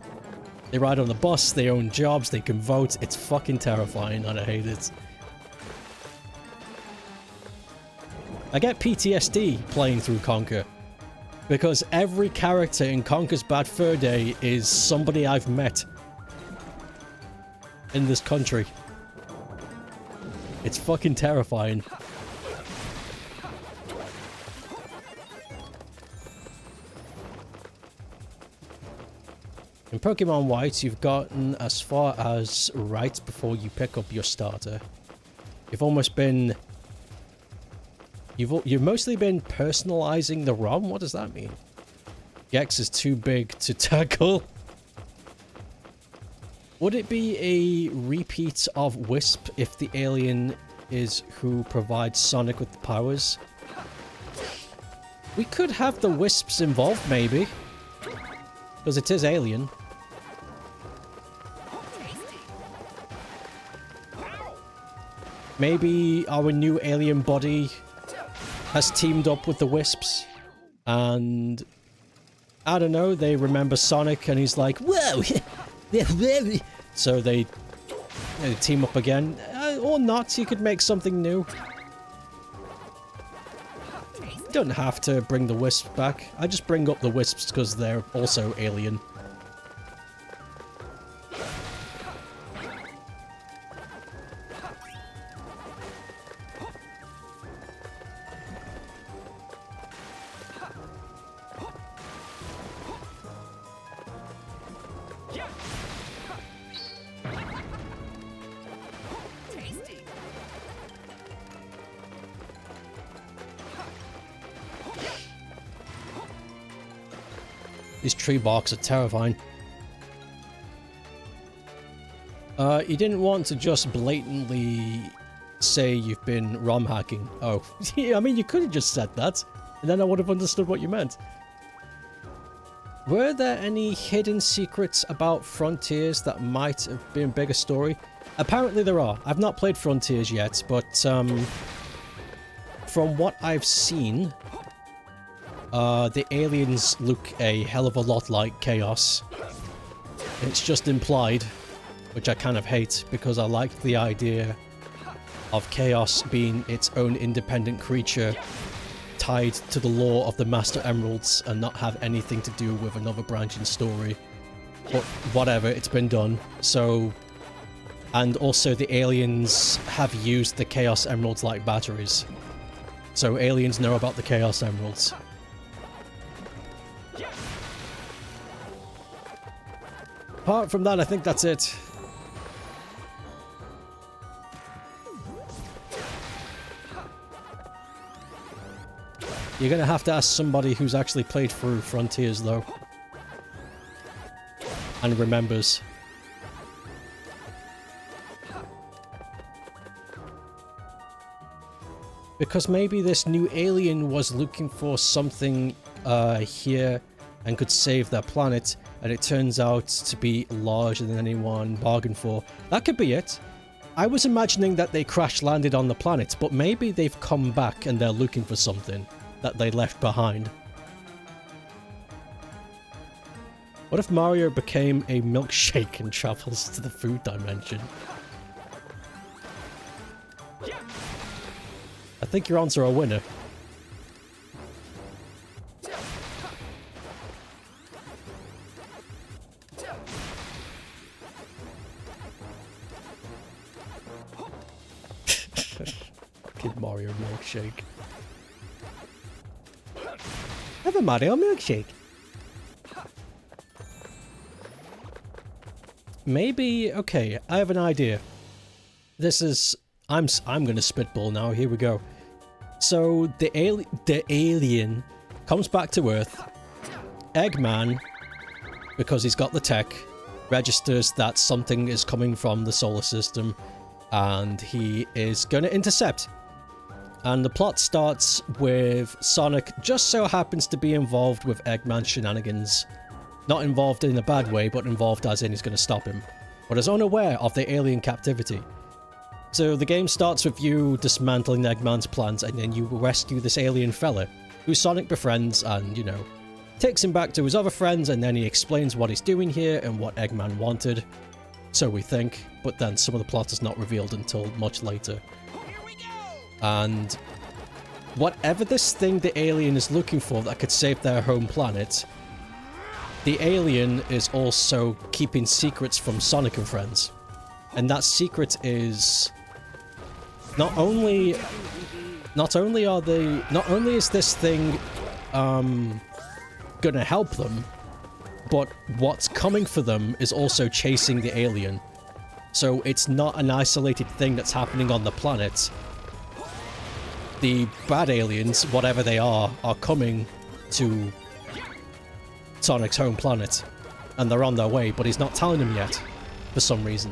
They ride on the bus, they own jobs, they can vote. It's fucking terrifying and I hate it. I get PTSD playing through Conquer. Because every character in Conquer's Bad Fur Day is somebody I've met in this country. It's fucking terrifying. In Pokemon White, you've gotten as far as right before you pick up your starter. You've almost been... You've mostly been personalizing the ROM? What does that mean? Gex is too big to tackle. Would it be a repeat of Wisp if the alien is who provides Sonic with the powers? We could have the Wisps involved, maybe. Because it is alien. Maybe our new alien body has teamed up with the Wisps. And... I don't know, they remember Sonic and he's like, whoa! So they team up again. Or not, you could make something new. You don't have to bring the Wisps back. I just bring up the Wisps because they're also alien. These tree barks are terrifying. You didn't want to just blatantly say you've been ROM hacking. Oh, yeah, I mean, you could have just said that, and then I would have understood what you meant. Were there any hidden secrets about Frontiers that might have been a bigger story? Apparently there are. I've not played Frontiers yet, but from what I've seen, the aliens look a hell of a lot like Chaos. It's just implied, which I kind of hate, because I like the idea of Chaos being its own independent creature tied to the lore of the Master Emeralds and not have anything to do with another branching story. But whatever, it's been done. So... And also the aliens have used the Chaos Emeralds like batteries. So aliens know about the Chaos Emeralds. Apart from that, I think that's it. You're gonna have to ask somebody who's actually played through Frontiers, though. And remembers. Because maybe this new alien was looking for something here and could save their planet, and it turns out to be larger than anyone bargained for. That could be it. I was imagining that they crash-landed on the planet, but maybe they've come back and they're looking for something that they left behind. What if Mario became a milkshake and travels to the food dimension? I think you're onto a winner. Kid Mario milkshake. Have a Mario milkshake. Maybe, okay, I have an idea. This is, I'm gonna spitball now, here we go. So, the alien comes back to Earth. Eggman, because he's got the tech, registers that something is coming from the solar system, and he is gonna intercept. And the plot starts with Sonic just so happens to be involved with Eggman's shenanigans. Not involved in a bad way, but involved as in he's going to stop him. But is unaware of the alien captivity. So the game starts with you dismantling Eggman's plans, and then you rescue this alien fella, who Sonic befriends and, you know, takes him back to his other friends, and then he explains what he's doing here and what Eggman wanted. So we think, but then some of the plot is not revealed until much later. And whatever this thing the alien is looking for that could save their home planet, the alien is also keeping secrets from Sonic and friends. And that secret is not only is this thing gonna help them, but what's coming for them is also chasing the alien. So it's not an isolated thing that's happening on the planet. The bad aliens, whatever they are coming to Sonic's home planet. And they're on their way, but he's not telling them yet, for some reason.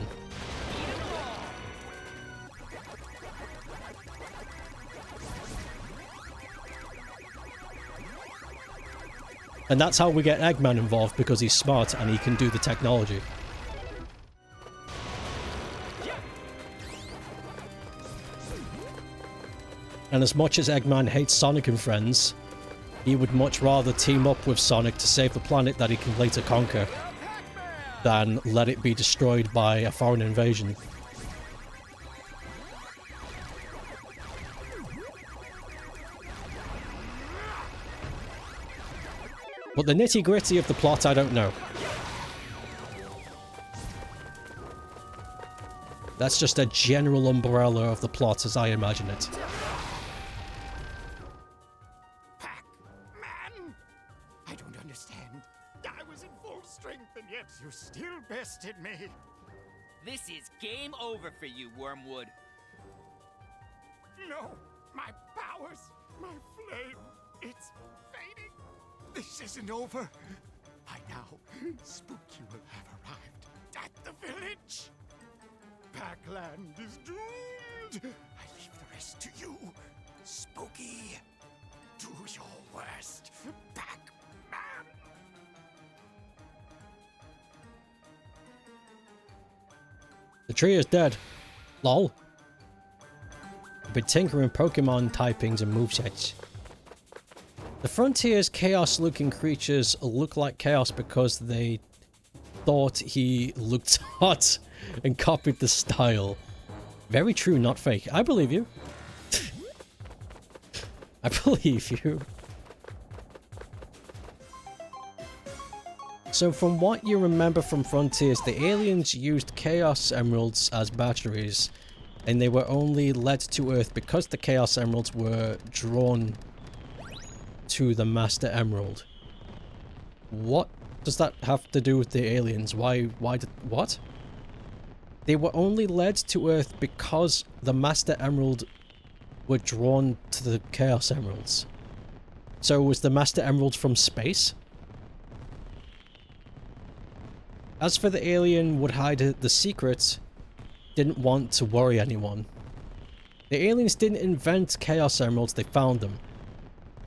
And that's how we get Eggman involved, because he's smart and he can do the technology. And as much as Eggman hates Sonic and friends, he would much rather team up with Sonic to save the planet that he can later conquer than let it be destroyed by a foreign invasion. But the nitty-gritty of the plot, I don't know. That's just a general umbrella of the plot as I imagine it. PAC-MAN? I don't understand. I was in full strength and yet you still bested me. This is game over for you, Wormwood. No, my powers, my flame, it's fading. This isn't over. By now, Spooky will have arrived at the village. Pac-Land is doomed. I leave the rest to you. Spooky, do your worst. Pac-Man. The tree is dead. Lol. I've been tinkering Pokemon typings and movesets. The Frontier's chaos-looking creatures look like chaos because they thought he looked hot and copied the style. Very true, not fake. I believe you. I believe you. So from what you remember from Frontiers, the aliens used Chaos Emeralds as batteries, and they were only led to Earth because the Chaos Emeralds were drawn to the Master Emerald. What does that have to do with the aliens? Why did... what? They were only led to Earth because the Master Emerald were drawn to the Chaos Emeralds. So was the Master Emerald from space? As for the alien would hide the secret, didn't want to worry anyone. The aliens didn't invent Chaos Emeralds, they found them.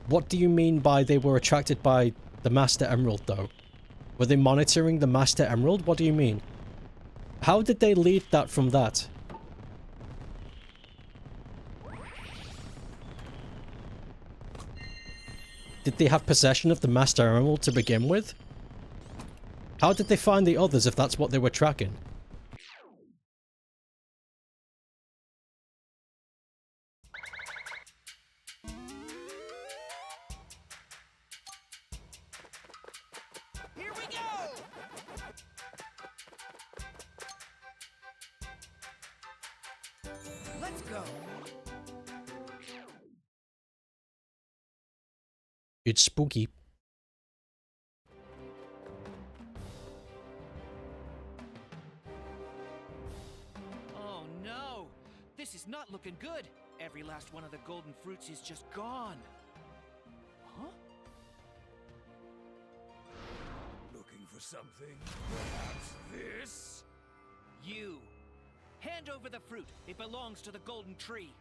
What do you mean by they were attracted by the Master Emerald, though? Were they monitoring the Master Emerald? What do you mean? How did they lead that from that? Did they have possession of the Master Emerald to begin with? How did they find the others if that's what they were tracking? Here we go! Let's go! It's spooky. Oh no! This is not looking good. Every last one of the golden fruits is just gone. Huh? Looking for something? Perhaps this? You! Hand over the fruit. It belongs to the golden tree.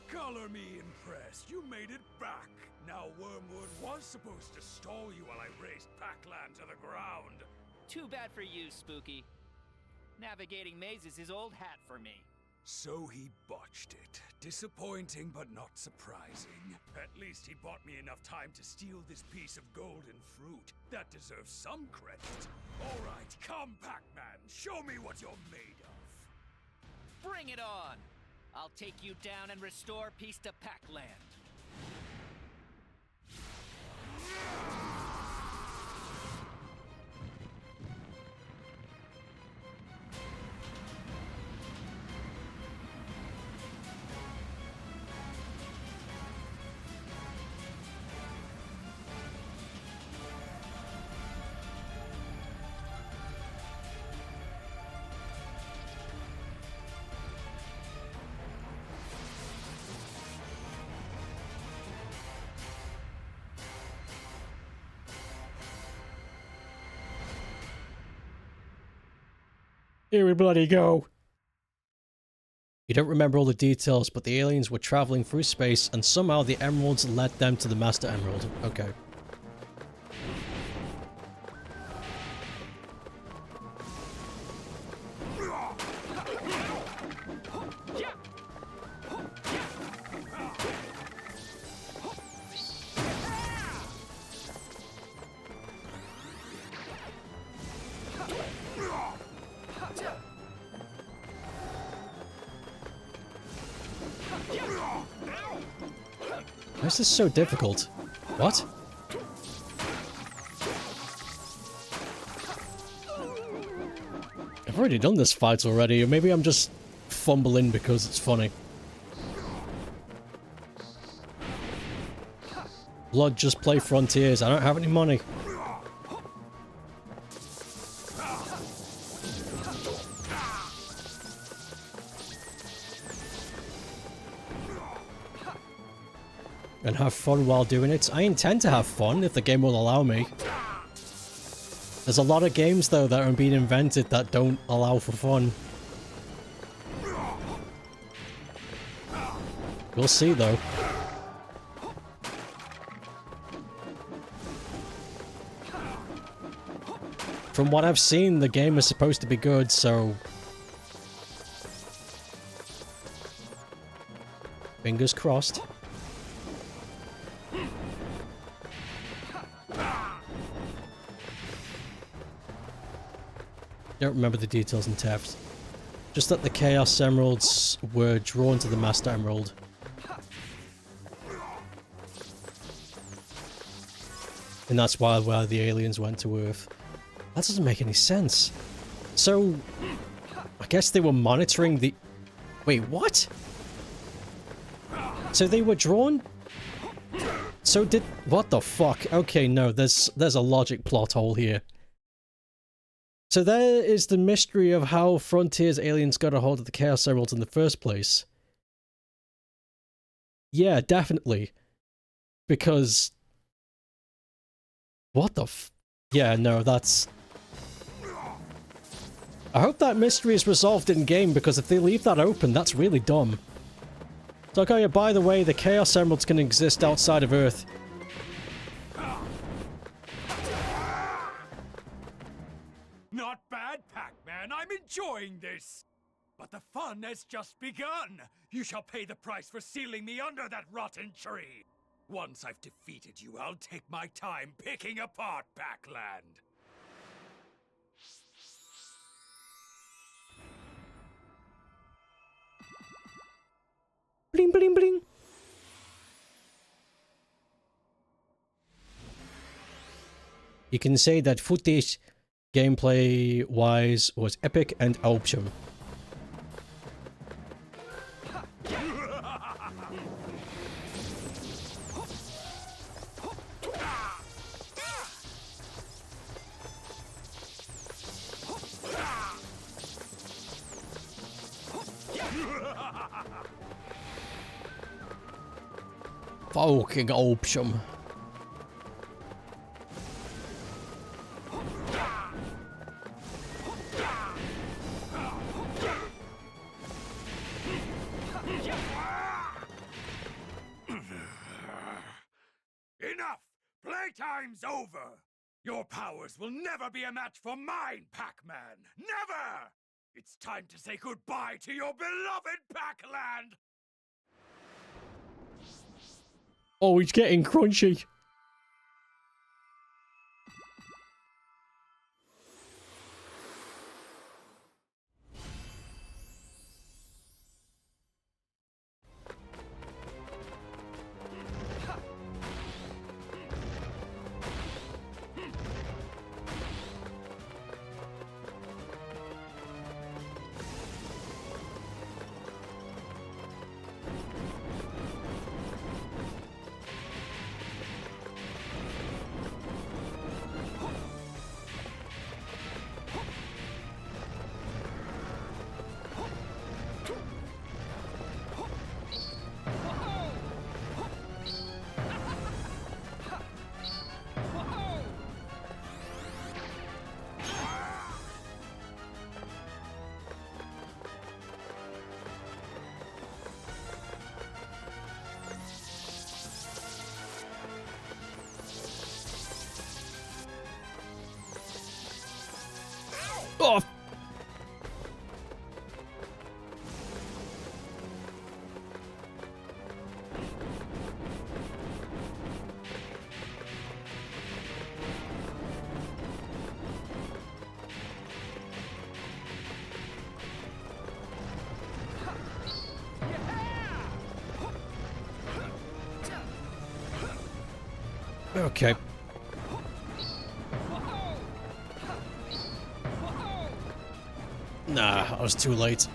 Color me impressed. You made it back. Now Wormwood was supposed to stall you while I razed Pac-Land to the ground. Too bad for you, Spooky. Navigating mazes is old hat for me. So he botched it. Disappointing, but not surprising. At least he bought me enough time to steal this piece of golden fruit. That deserves some credit. All right, come, Pac-Man. Show me what you're made of. Bring it on! I'll take you down and restore peace to Pac-Land. Here we bloody go. You don't remember all the details, but the aliens were traveling through space and somehow the emeralds led them to the Master Emerald. Okay. Why is this so difficult? What? I've already done this fight already, or maybe I'm just fumbling because it's funny. Blood, just play Frontiers. I don't have any money. And have fun while doing it. I intend to have fun if the game will allow me. There's a lot of games though that are being invented that don't allow for fun. We'll see though. From what I've seen, the game is supposed to be good, so... fingers crossed. Don't remember the details in Theft. Just that the Chaos Emeralds were drawn to the Master Emerald. And that's why the aliens went to Earth. That doesn't make any sense. So, I guess they were monitoring the... Wait, what? So they were drawn... So did... What the fuck? Okay, no, there's a logic plot hole here. So there is the mystery of how Frontiers aliens got a hold of the Chaos Emeralds in the first place. Yeah, definitely. Because... What the f... Yeah, no, that's... I hope that mystery is resolved in-game, because if they leave that open, that's really dumb. It's like, oh yeah, by the way, the Chaos Emeralds can exist outside of Earth. Not bad, Pac-Man. I'm enjoying this. But the fun has just begun. You shall pay the price for sealing me under that rotten tree. Once I've defeated you, I'll take my time picking apart Pac-Land. Bling, bling, bling. You can say that footage, gameplay-wise, was epic and awesome. Fucking awesome. Enough! Playtime's over! Your powers will never be a match for mine, Pac-Man! Never! It's time to say goodbye to your beloved Pac-Land! Oh, he's getting crunchy. Oh! Okay. Nah, I was too late.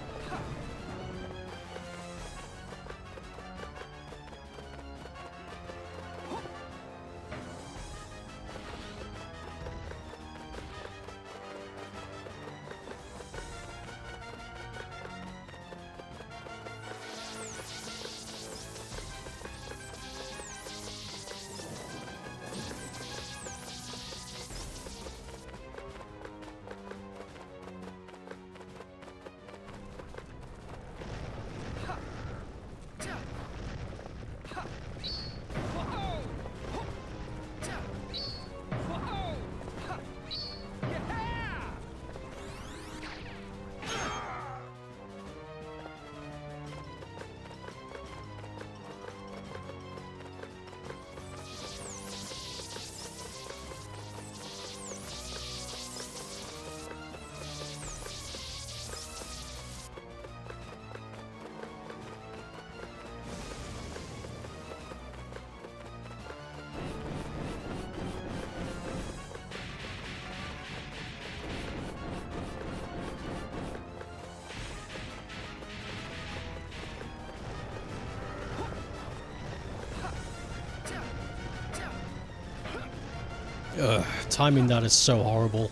Ugh, timing that is so horrible.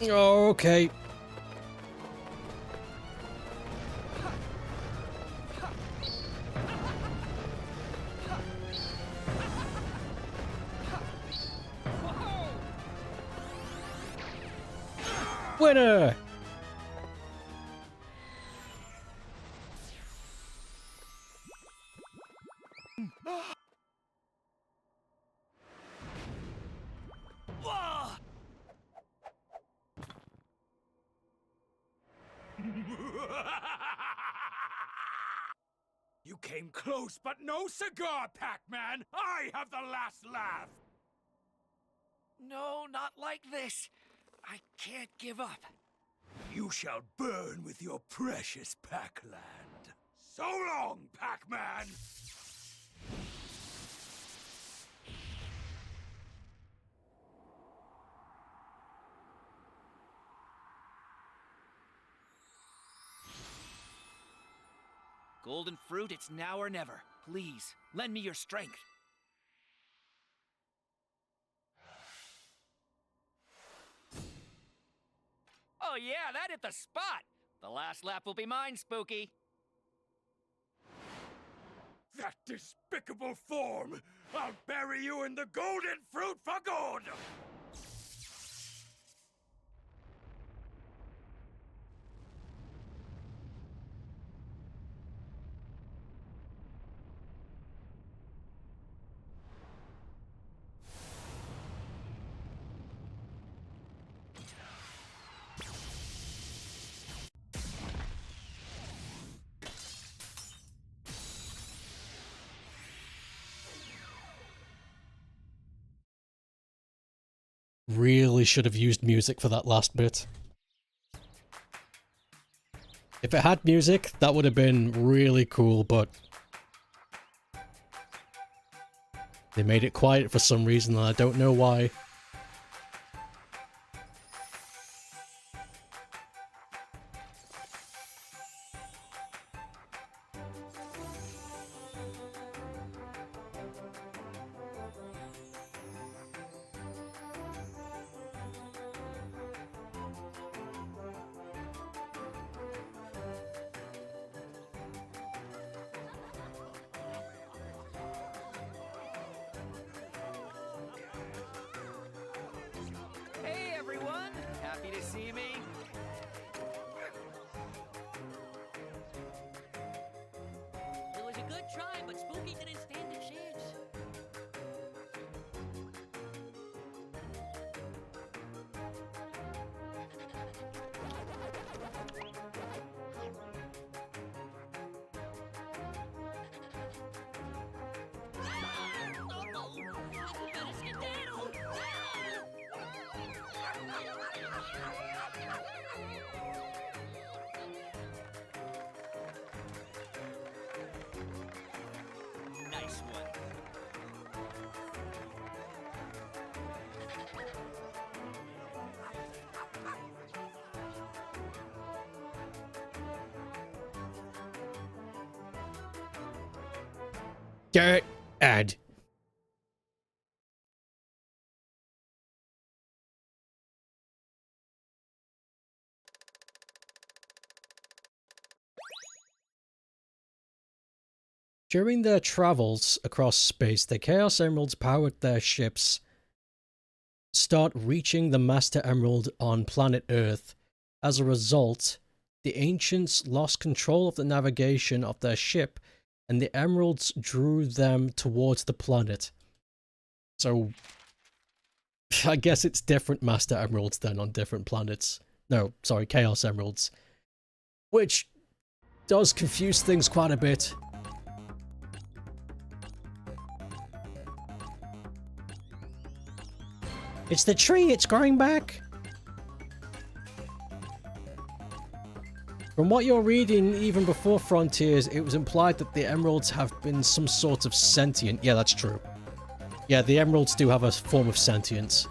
Okay. Winner! You came close, but no cigar, Pac-Man! I have the last laugh! No, not like this. I can't give up. You shall burn with your precious Pac-Land. So long, Pac-Man! Golden fruit, it's now or never. Please, lend me your strength. Oh yeah, that hit the spot. The last lap will be mine, Spooky. That despicable form! I'll bury you in the golden fruit for good! Really should have used music for that last bit. If it had music, that would have been really cool, but they made it quiet for some reason, and I don't know why. tried, but Spooky didn't stand a chance. Nice one. Get ad. During their travels across space, the Chaos Emeralds powered their ships start reaching the Master Emerald on planet Earth. As a result, the Ancients lost control of the navigation of their ship, and the Emeralds drew them towards the planet. So, I guess it's different Master Emeralds then on different planets. No, sorry, Chaos Emeralds. Which does confuse things quite a bit. It's the tree, it's growing back! From what you're reading, even before Frontiers, it was implied that the Emeralds have been some sort of sentient. Yeah, that's true. Yeah, the Emeralds do have a form of sentience.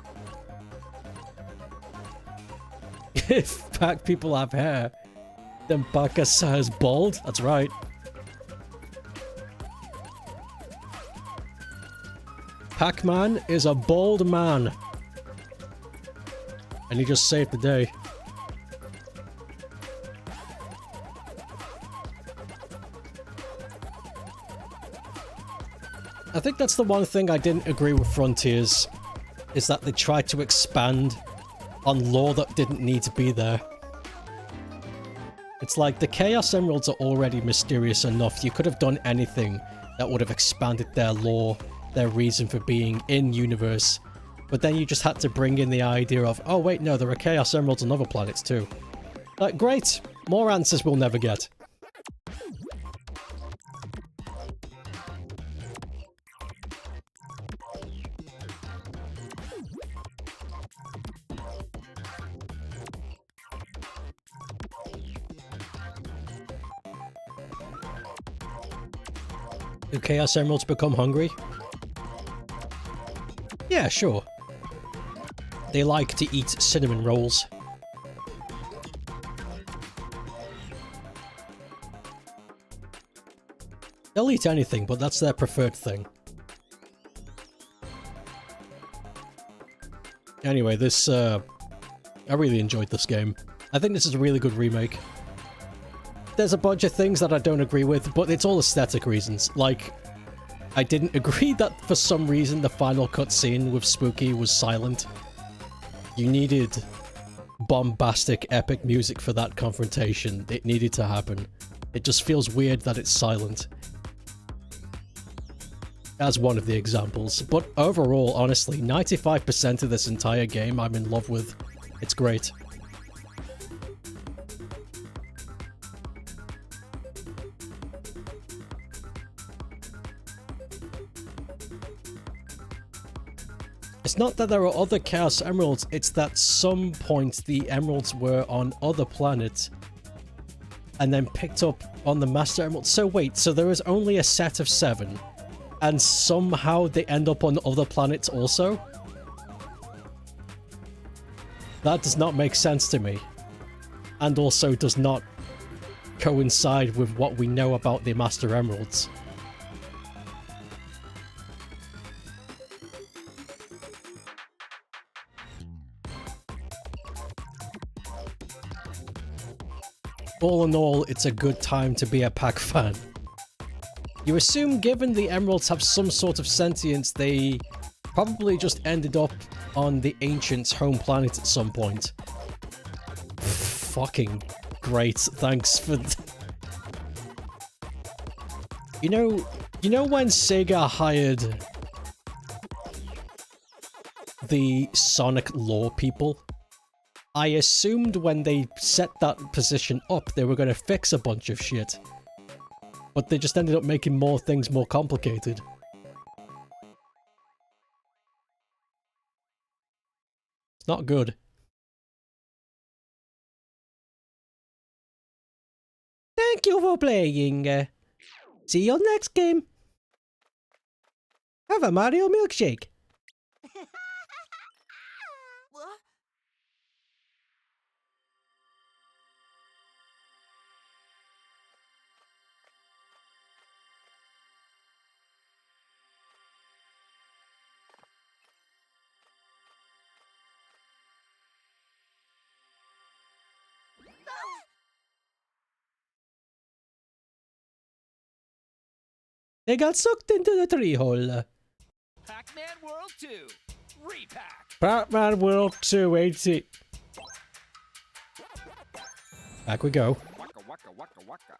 If PAC people have hair, then Bacchus has bald. That's right. PAC-MAN is a bald man. And he just saved the day. I think that's the one thing I didn't agree with Frontiers, is that they tried to expand on lore that didn't need to be there. It's like, the Chaos Emeralds are already mysterious enough. You could have done anything that would have expanded their lore, their reason for being in universe. But then you just had to bring in the idea of, oh wait, no, there are Chaos Emeralds on other planets too. Great! More answers we'll never get. Do Chaos Emeralds become hungry? Yeah, sure. They like to eat cinnamon rolls. They'll eat anything, but that's their preferred thing. Anyway, this, I really enjoyed this game. I think this is a really good remake. There's a bunch of things that I don't agree with, but it's all aesthetic reasons. Like, I didn't agree that for some reason the final cutscene with Spooky was silent. You needed bombastic, epic music for that confrontation. It needed to happen. It just feels weird that it's silent. As one of the examples. But overall, honestly, 95% of this entire game I'm in love with. It's great. It's not that there are other Chaos Emeralds, it's that some point the Emeralds were on other planets and then picked up on the Master Emerald. So wait, so there is only a set of 7 and somehow they end up on other planets also? That does not make sense to me. And also does not coincide with what we know about the Master Emeralds. All in all, it's a good time to be a PAC fan. You assume given the Emeralds have some sort of sentience, they probably just ended up on the Ancients' home planet at some point. Fucking great, thanks for... You know when Sega hired the Sonic lore people? I assumed when they set that position up, they were going to fix a bunch of shit. But they just ended up making more things more complicated. It's not good. Thank you for playing. See you next game. Have a Mario milkshake. What? They got sucked into the tree hole. Pac-Man World 2. Re-PAC. Pac-Man World 2, ain't it? Back we go. Waka waka waka waka.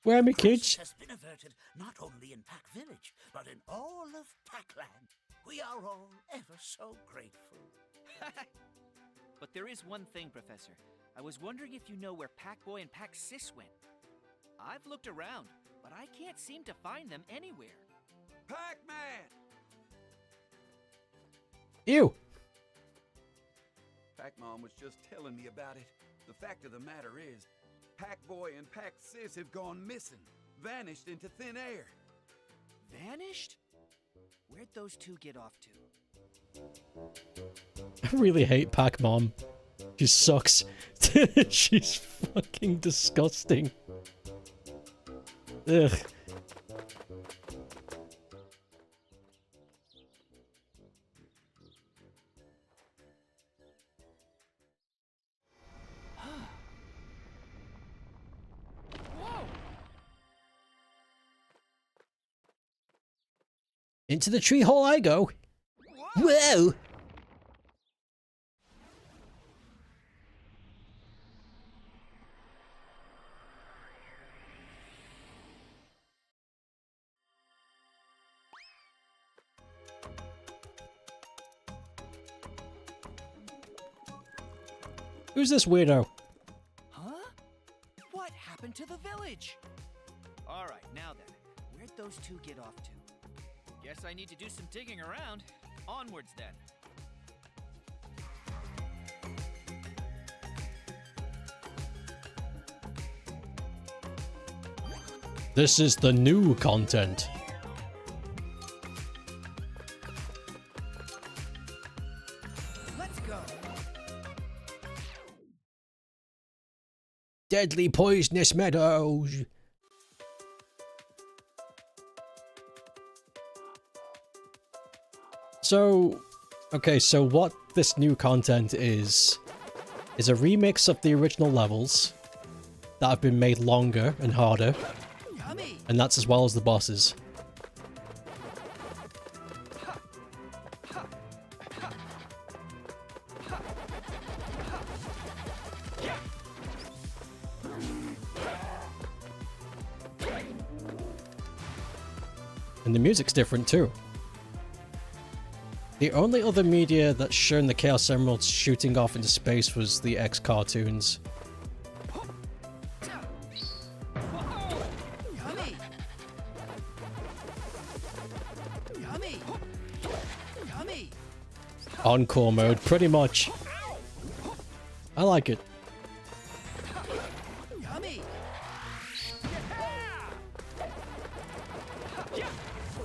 Where are my kids? Crisis has been averted not only in Pac Village, but in all of Pac-Land. We are all ever so grateful. But there is one thing, Professor. I was wondering if you know where Pac-Boy and Pac-Sis went. I've looked around, but I can't seem to find them anywhere. Pac-Man! Ew. Pac-Man was just telling me about it. The fact of the matter is, Pac-Boy and Pac-Sis have gone missing, vanished into thin air. Vanished? Where'd those two get off to? I really hate Pac-Mom. She sucks. She's fucking disgusting. Ugh. Into the tree hole I go. Whoa! Who's this weirdo? Huh? What happened to the village? All right, now then, where'd those two get off to? Guess I need to do some digging around. Onwards then. This is the new content. Let's go. Deadly poisonous meadows. So, okay, so what this new content is a remix of the original levels that have been made longer and harder, Yummy. and that's as well as the bosses. And the music's different too. The only other media that's shown the Chaos Emeralds shooting off into space was the X cartoons. Yummy. Yummy. Yummy. Encore mode, pretty much. I like it. Yummy.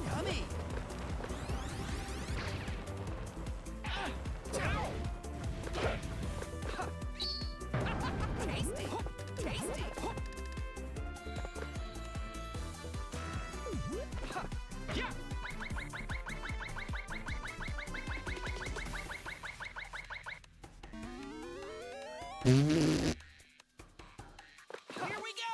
Yummy. Tasty. Tasty. Here we go.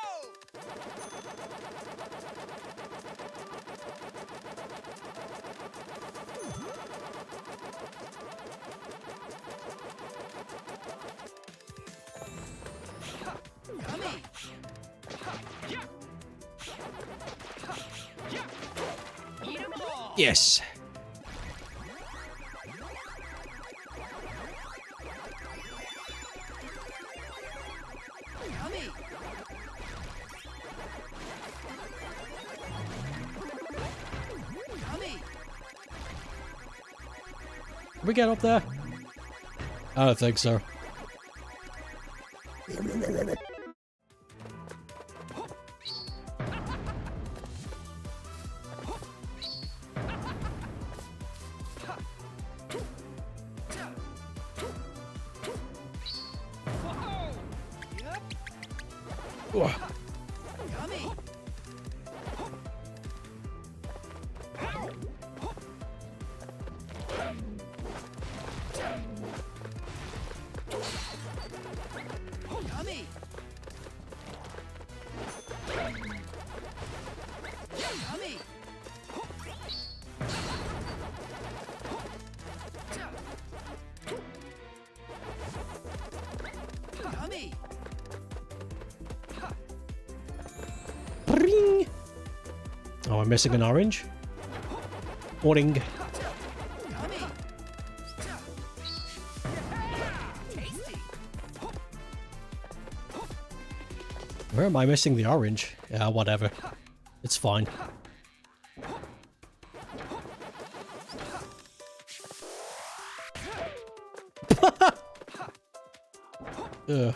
Yes. Yummy! Yummy! Can we get up there? I don't think so. Whoa. Yummy! Yummy! Yummy! Yummy! Bring. Oh, I'm missing an orange. Oring. Yummy! Tasty! Where am I missing the orange? Yeah, whatever. It's fine. Ugh.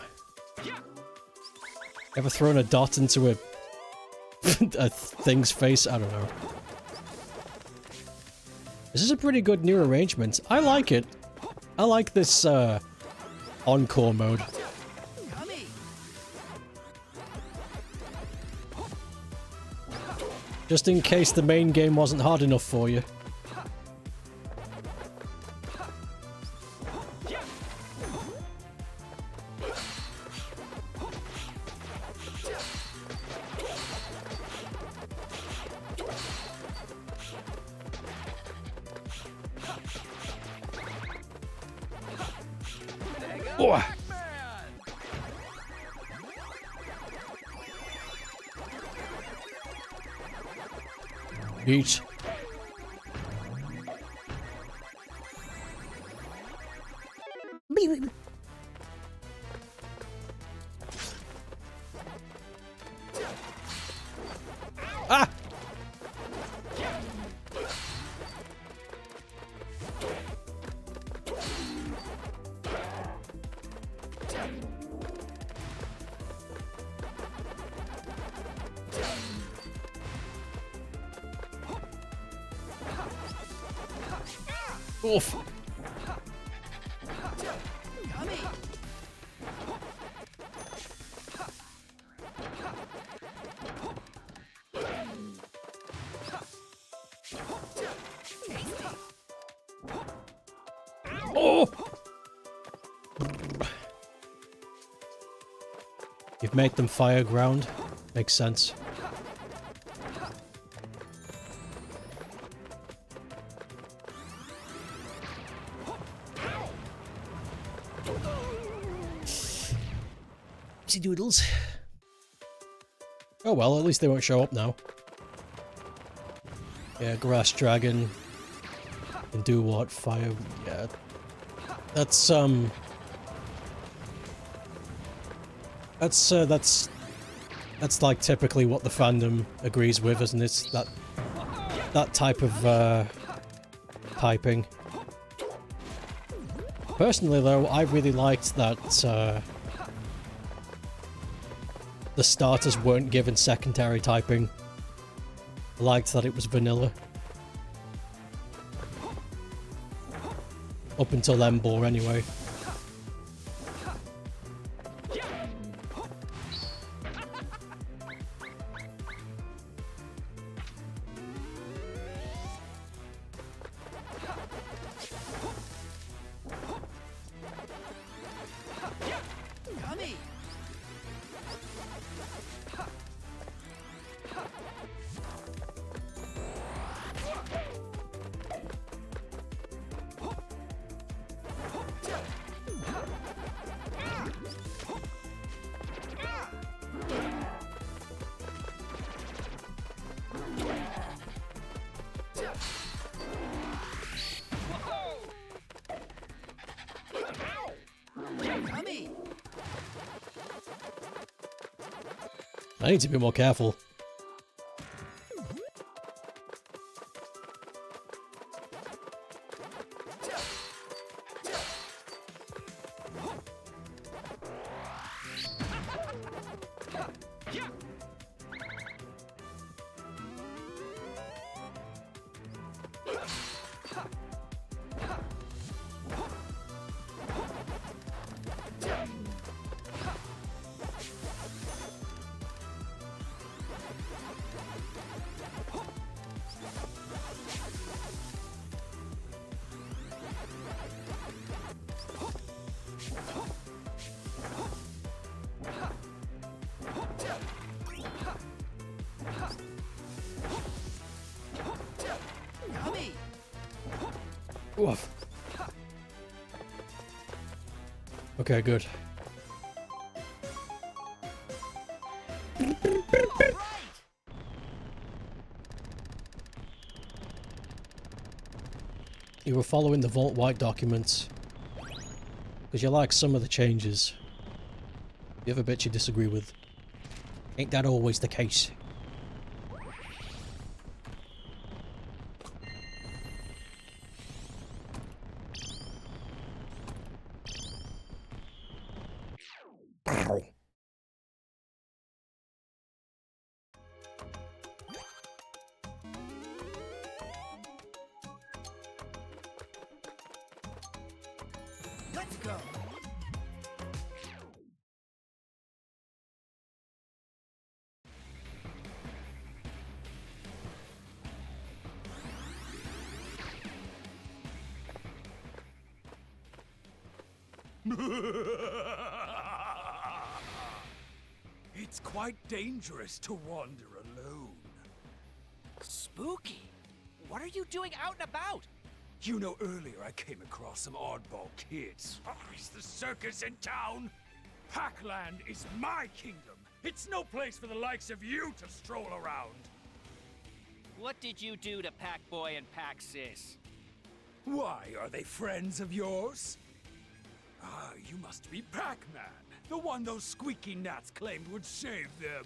Ever thrown a dot into a a thing's face? I don't know. This is a pretty good new arrangement. I like it. I like this Encore mode. Yummy! Just in case the main game wasn't hard enough for you. Oh. Eat. Ah! Oof. Yummy! Oh! You've made them fire ground. Makes sense. Oopsie doodles. Oh well, at least they won't show up now. Yeah, grass dragon. Can do what? Fire. Yeah. That's like typically what the fandom agrees with, isn't it? That type of typing. Personally though, I really liked that the starters weren't given secondary typing. I liked that it was vanilla. Up until Embor anyway. Yummy! I need to be more careful. Yummy! Woof. Okay, good. All right! You were following the Vault White documents. Because you like some of the changes. The other bits you disagree with. Ain't that always the case? Ow. Let's go! It's quite dangerous to wander alone. Spooky! What are you doing out and about? You know, earlier I came across some oddball kids. Oh, is the circus in town? Pac-Land is my kingdom. It's no place for the likes of you to stroll around. What did you do to Pac-Boy and Pac-Sis? Why, are they friends of yours? Ah, you must be Pac-Man, the one those squeaky gnats claimed would save them.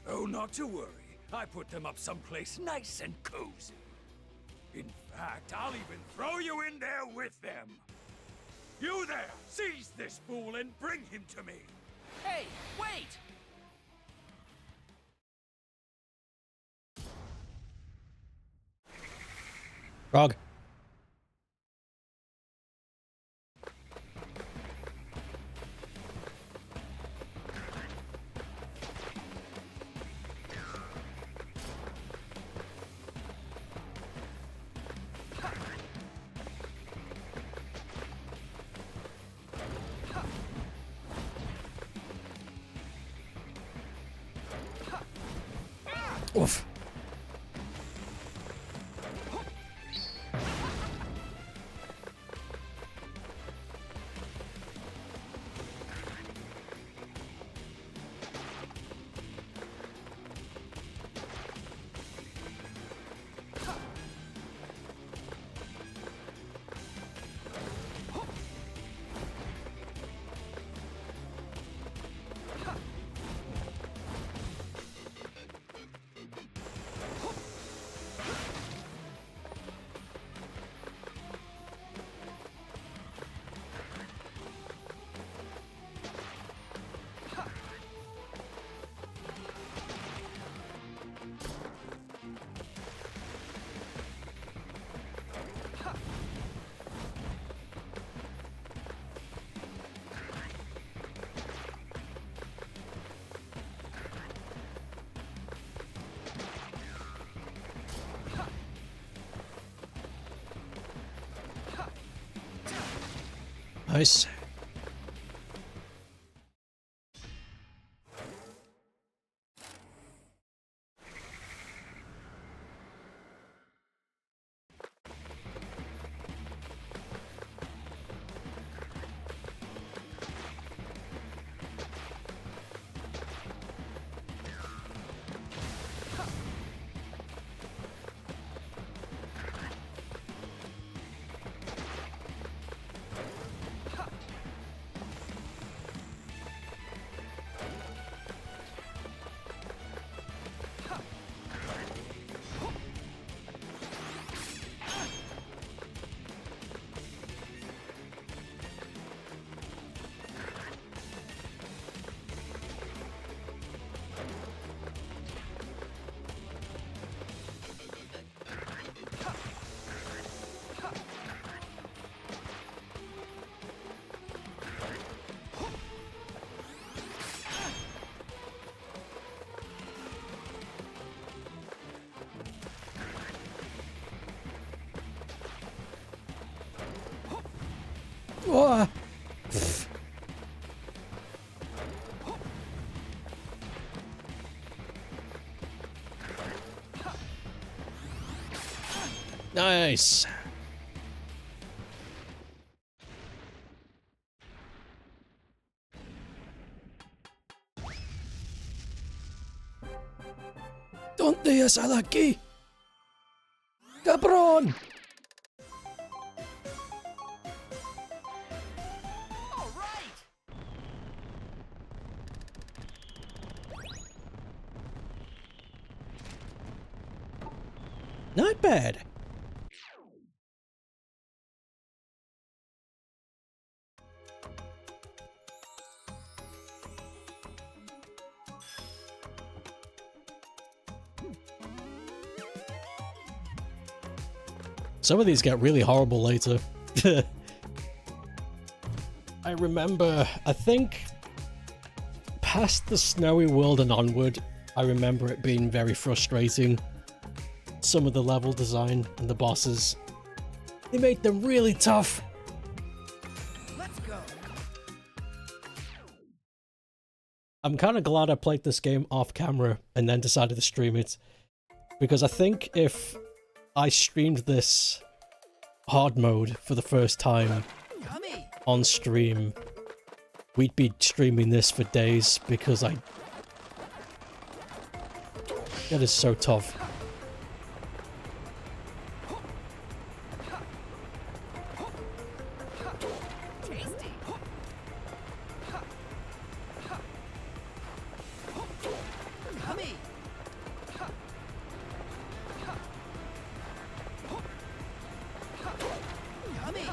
Oh, not to worry. I put them up someplace nice and cozy. In fact, I'll even throw you in there with them. You there, seize this fool and bring him to me. Hey, wait! Frog. Oof. Nice. Nice. ¿Dónde es aquí? ¡Cabrón! All right. Not bad. Some of these get really horrible later. I remember, I think, past the snowy world and onward, I remember it being very frustrating. Some of the level design and the bosses, they made them really tough. Let's go. I'm kind of glad I played this game off camera and then decided to stream it, because I think if I streamed this hard mode for the first time Yummy. on stream, we'd be streaming this for days, because it is so tough. Tasty. Yummy. Yummy.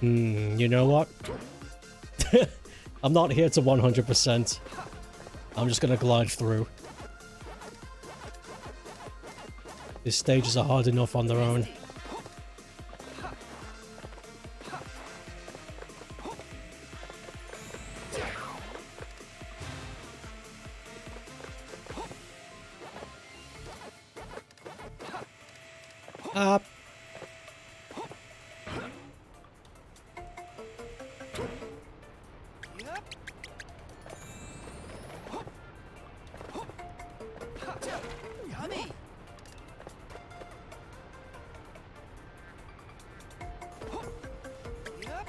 You know what? I'm not here to 100%. I'm just gonna glide through. These stages are hard enough on their own. Up. Yep. Yummy. Yep.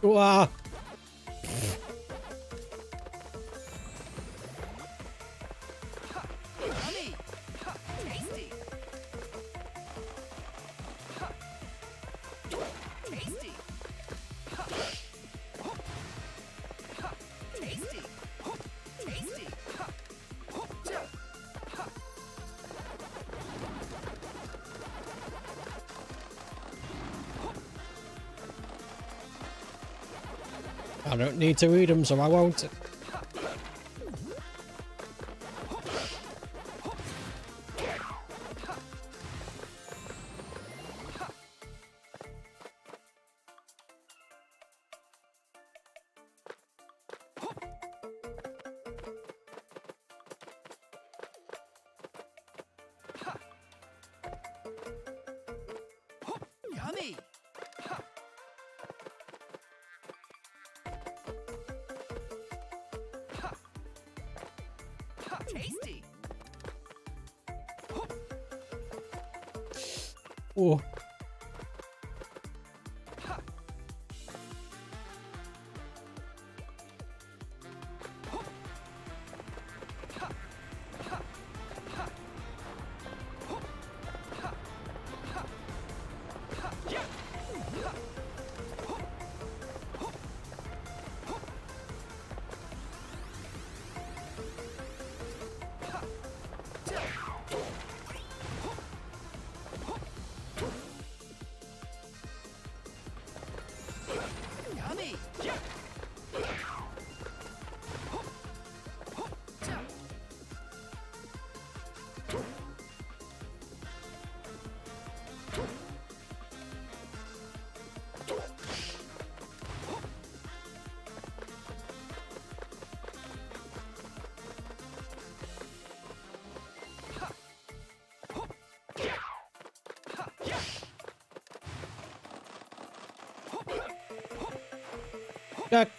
Whoa! Wah. Yummy. Tasty. Tasty. Tasty. Tasty. I don't need to eat them, so I won't. Yummy. Tasty. Oh. Jack.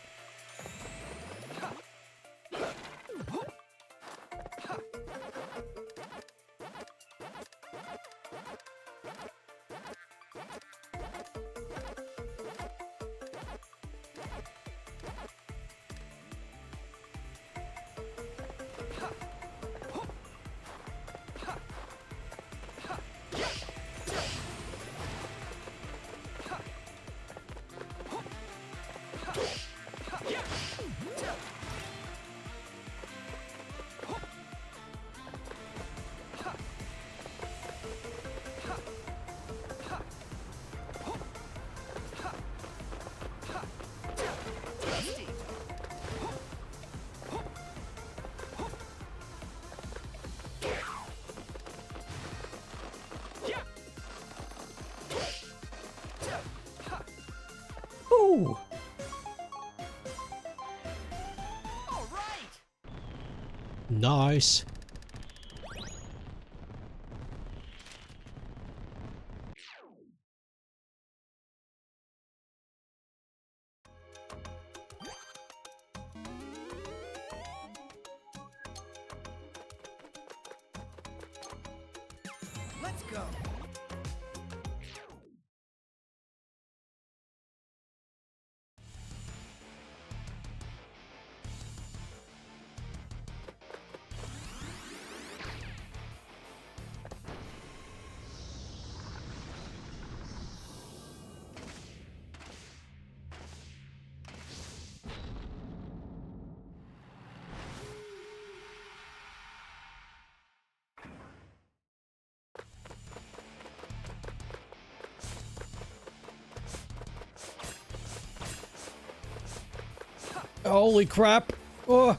Ooh. All right. Nice. Let's go. Holy crap. Oh.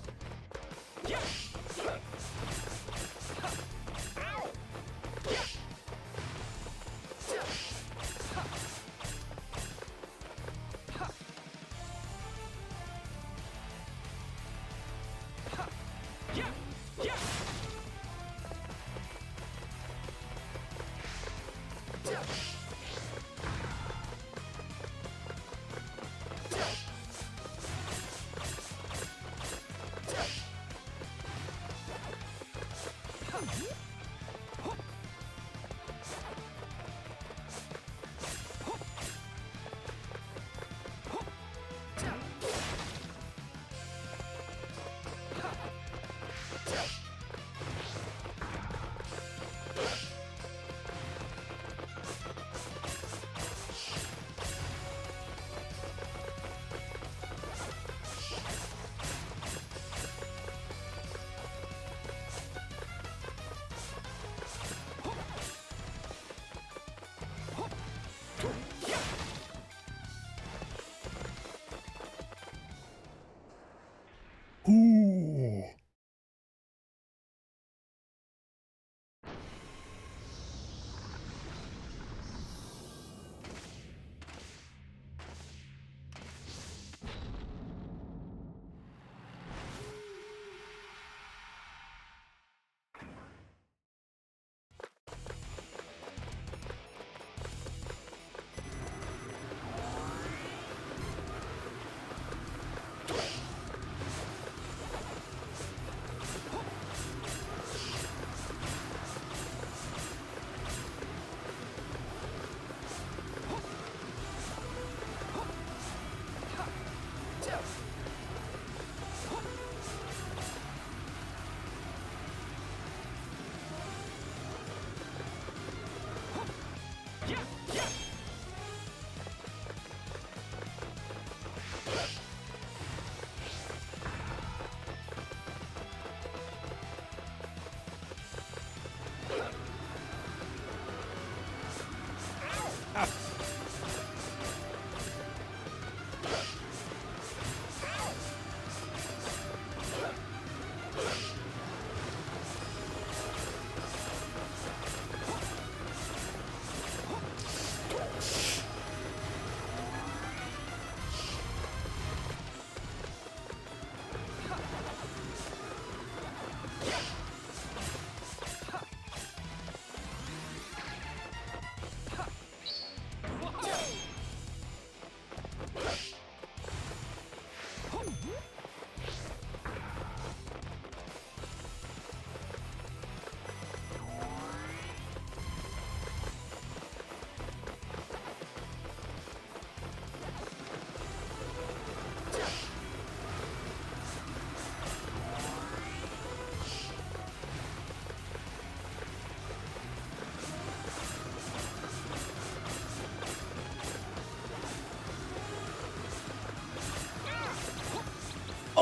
Ooh.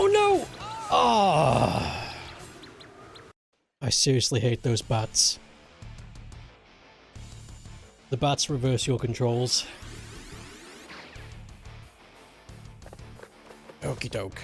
Oh no! Ah! I seriously hate those bats. The bats reverse your controls. Okie doke.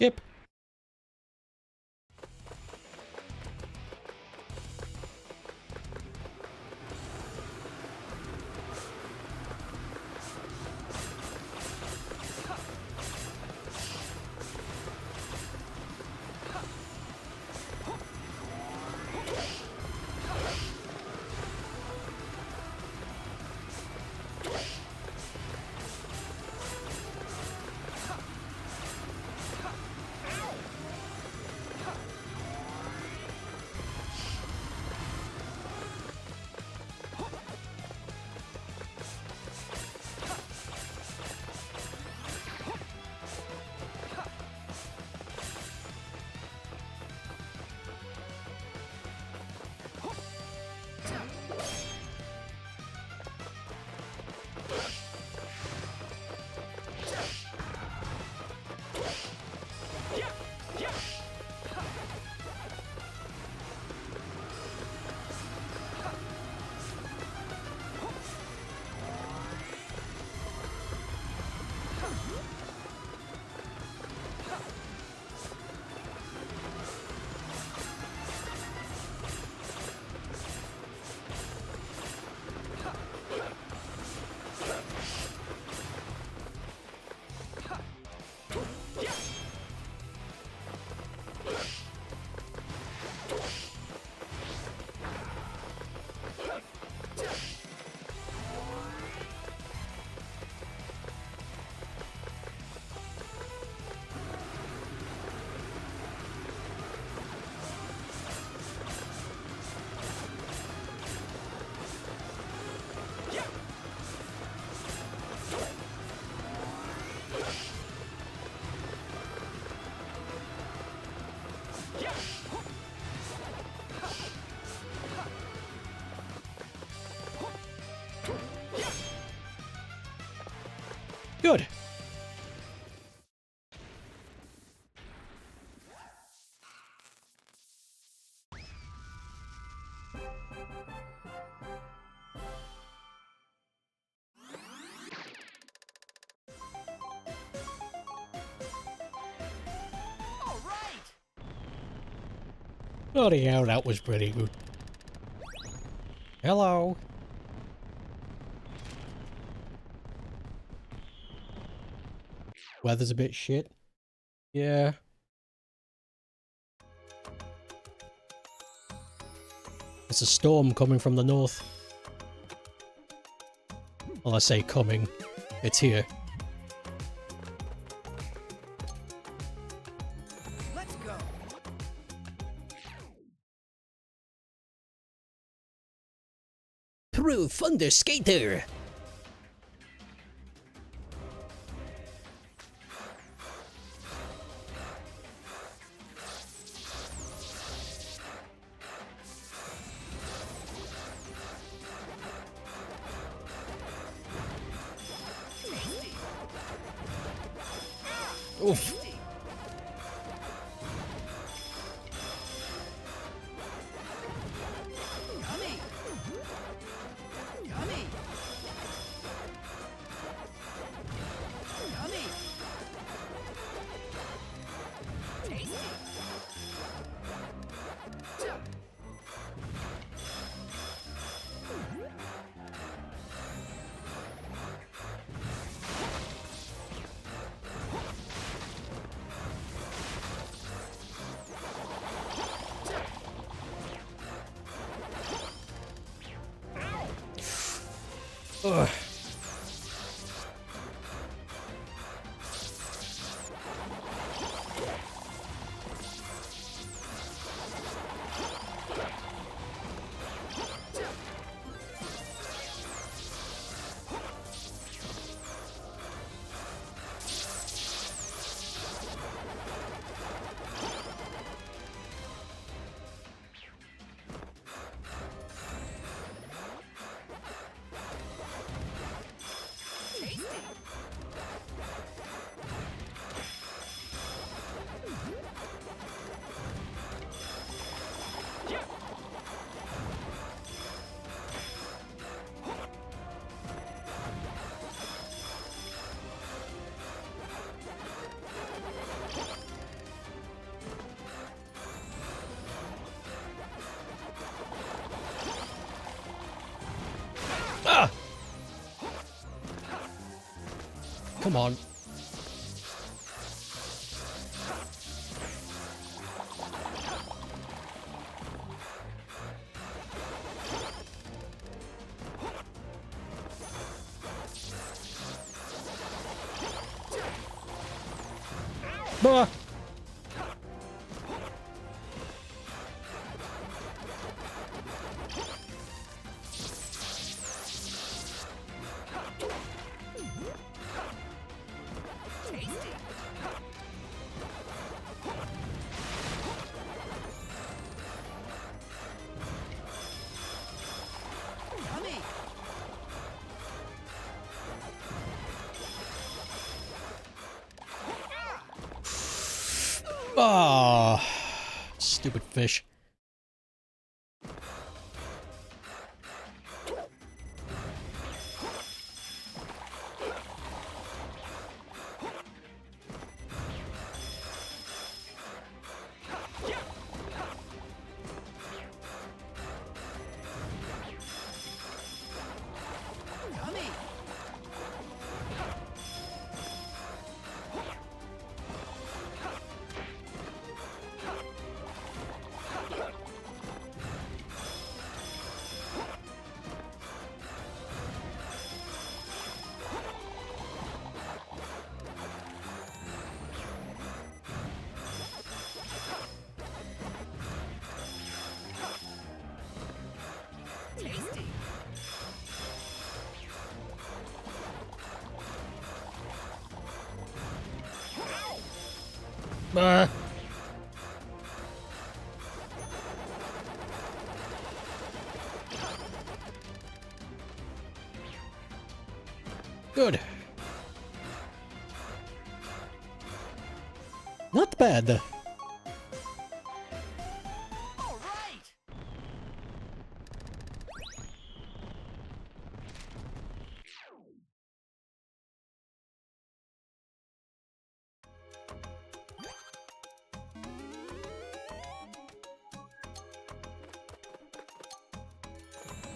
Skip. Good. All right. Bloody hell, that was pretty good. Hello. Weather's a bit shit. Yeah. It's a storm coming from the north. Well, I say coming. It's here. Let's go. Through Thunder Skater! Oof. Yummy. Yummy. Yummy. Tasty. Ugh. Ah! Come on. Ah! Ah, stupid fish. Ah. Good. Not bad. All right.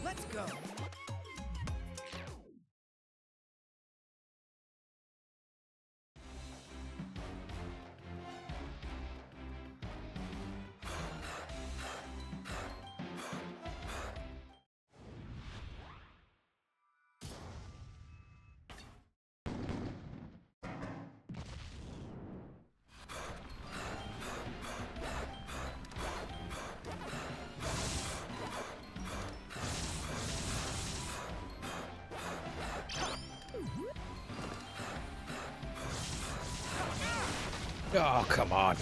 Let's go. Oh, come on.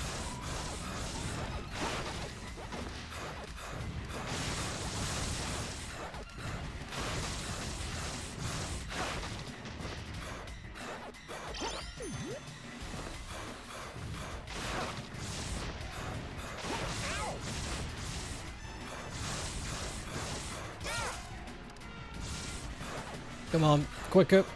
Come on, quicker. If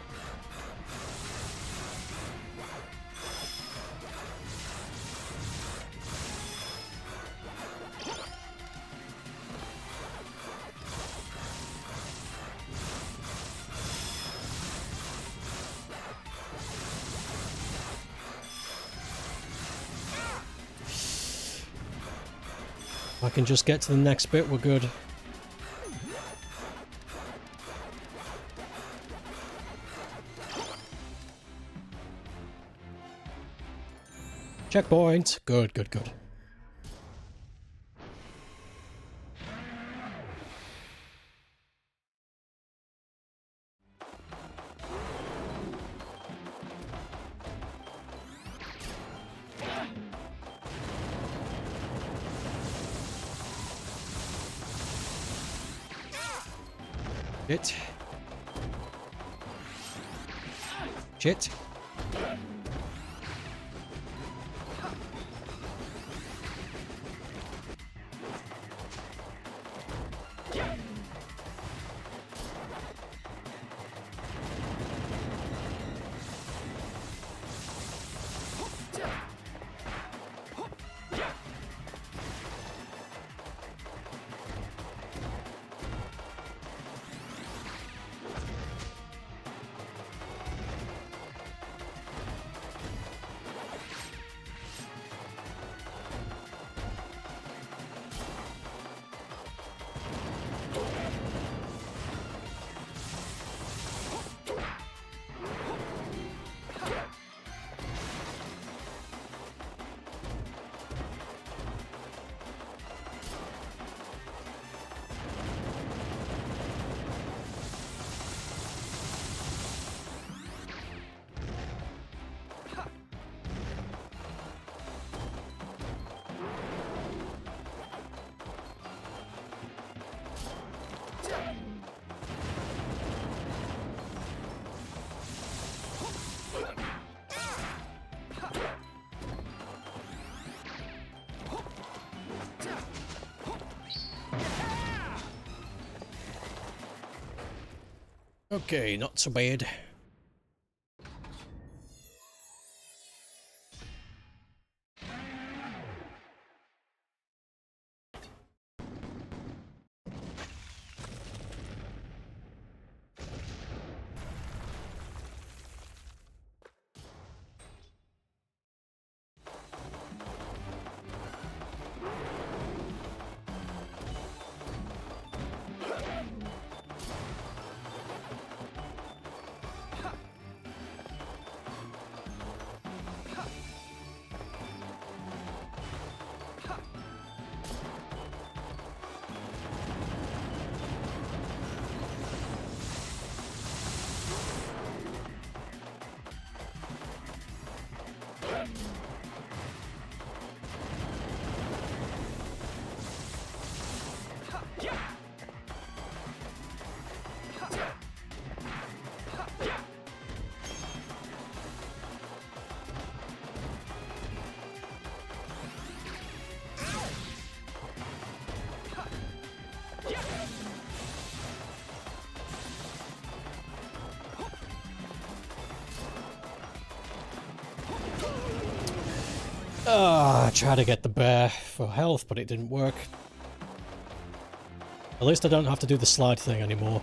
I can just get to the next bit, we're good. Checkpoint! Good, good, good. Shit. Shit. Okay, not so bad. I tried to get the bear for health, but it didn't work. At least I don't have to do the slide thing anymore.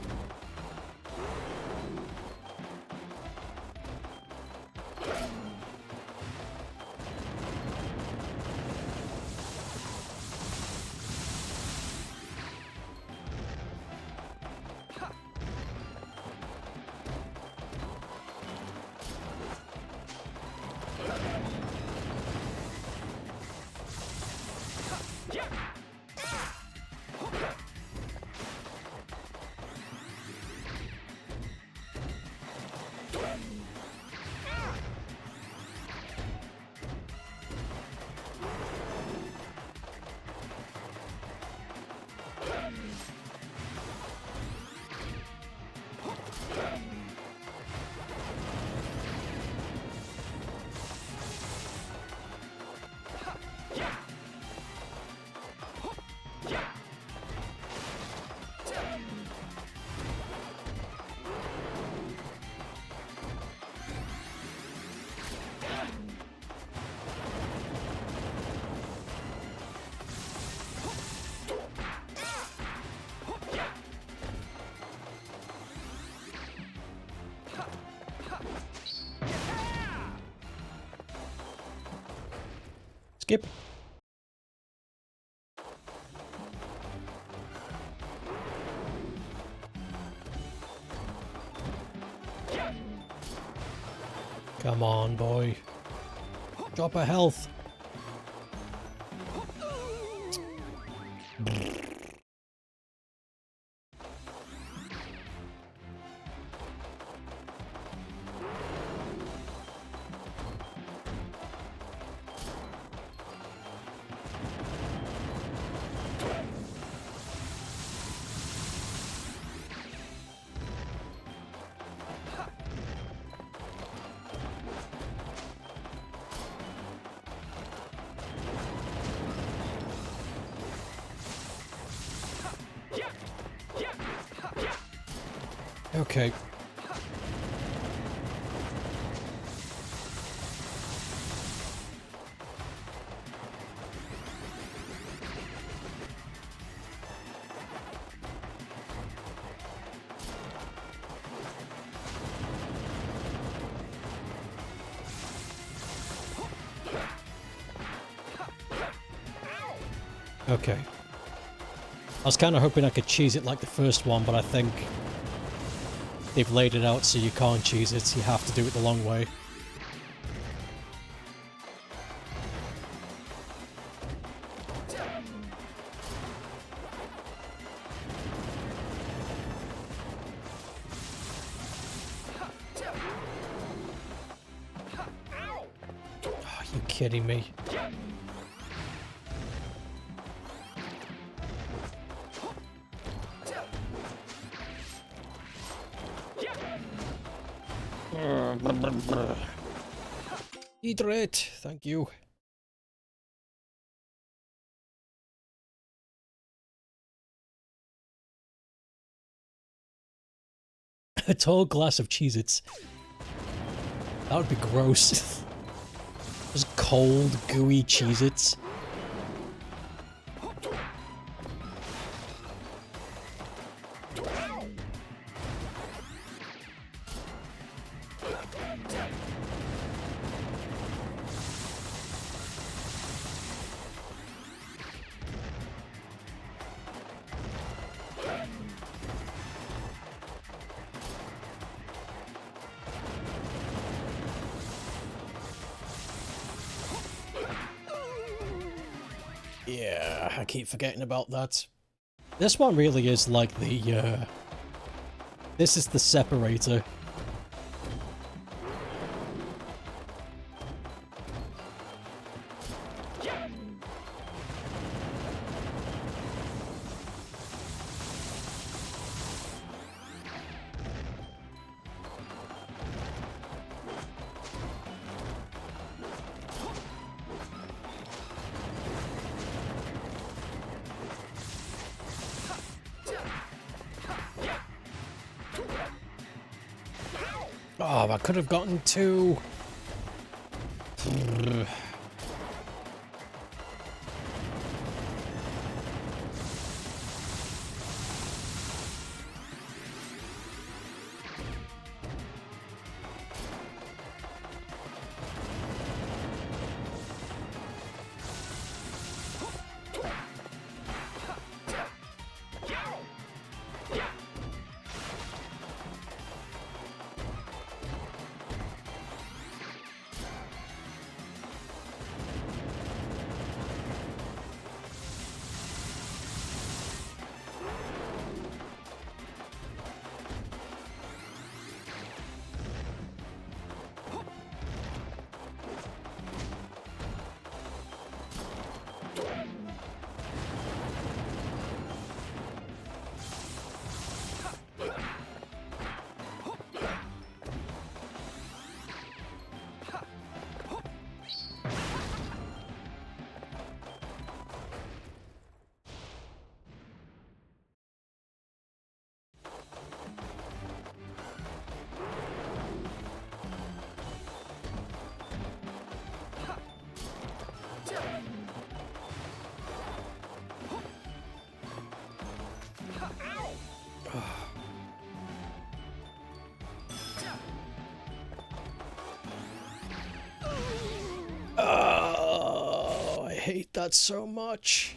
Skip. Come on, boy. Drop a health. Okay. Okay. I was kind of hoping I could cheese it like the first one, but I think they've laid it out so you can't cheese it, so you have to do it the long way. Are you kidding me? Hydrate, thank you. A tall glass of Cheez-Its. That would be gross. Just cold, gooey Cheez-Its. Yeah, I keep forgetting about that. This one really is like the, this is the separator. Oh, I could have gotten two. hate that so much.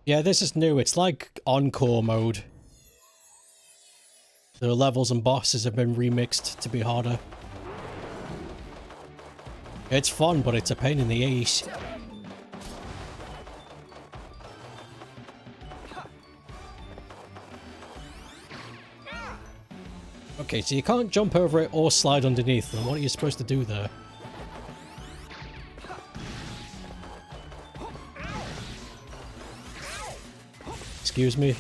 Yeah, this is new. It's like Encore mode. The levels and bosses have been remixed to be harder. It's fun, but it's a pain in the ass. Okay, so you can't jump over it or slide underneath them. What are you supposed to do there? Excuse me.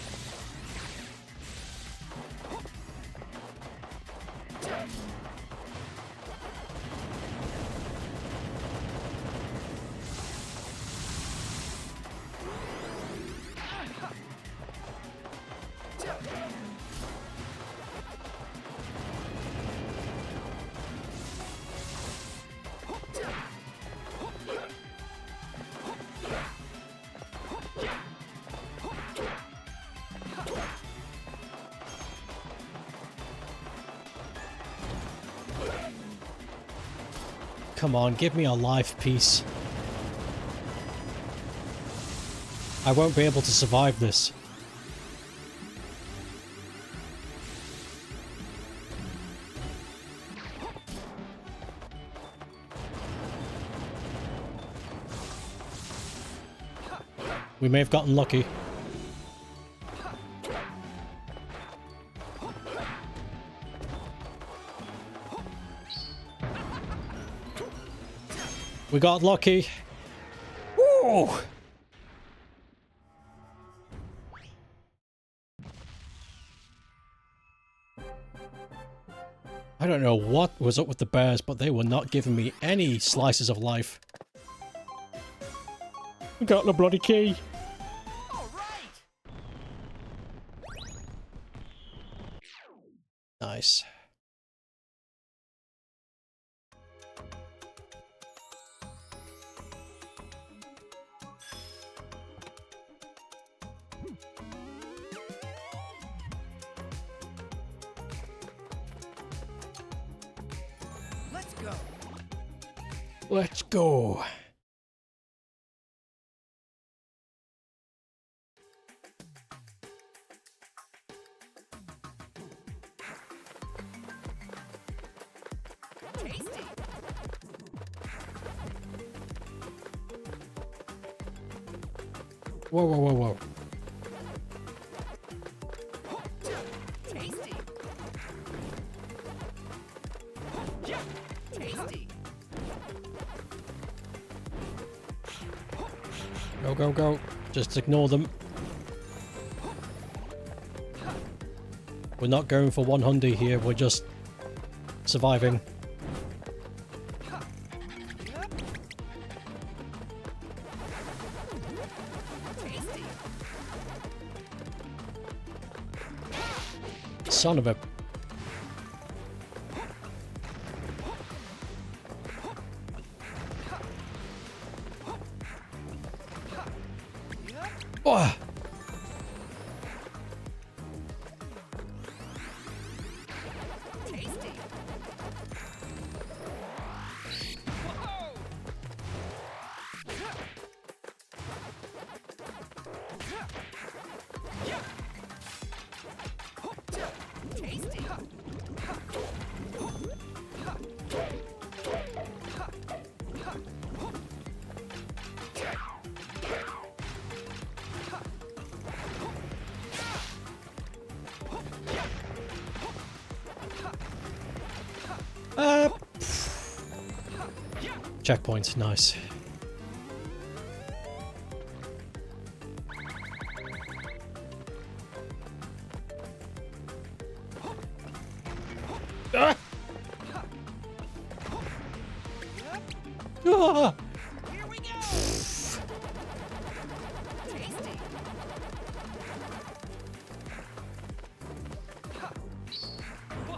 Come on, give me a life piece. I won't be able to survive this. We may have gotten lucky. We got lucky. Woo! I don't know what was up with the bears, but they were not giving me any slices of life. We got the bloody key. All right. Nice. Let's go. Let's go. Tasty. Whoa, whoa, whoa, whoa. Tasty. Tasty. Go, go, go. Just ignore them. We're not going for 100 here, we're just surviving. Tasty. Son of a... Oh! Tasty. Whoa. Tasty. Checkpoint, nice. Ah! Ah! Here we go! Tasty! Whoa!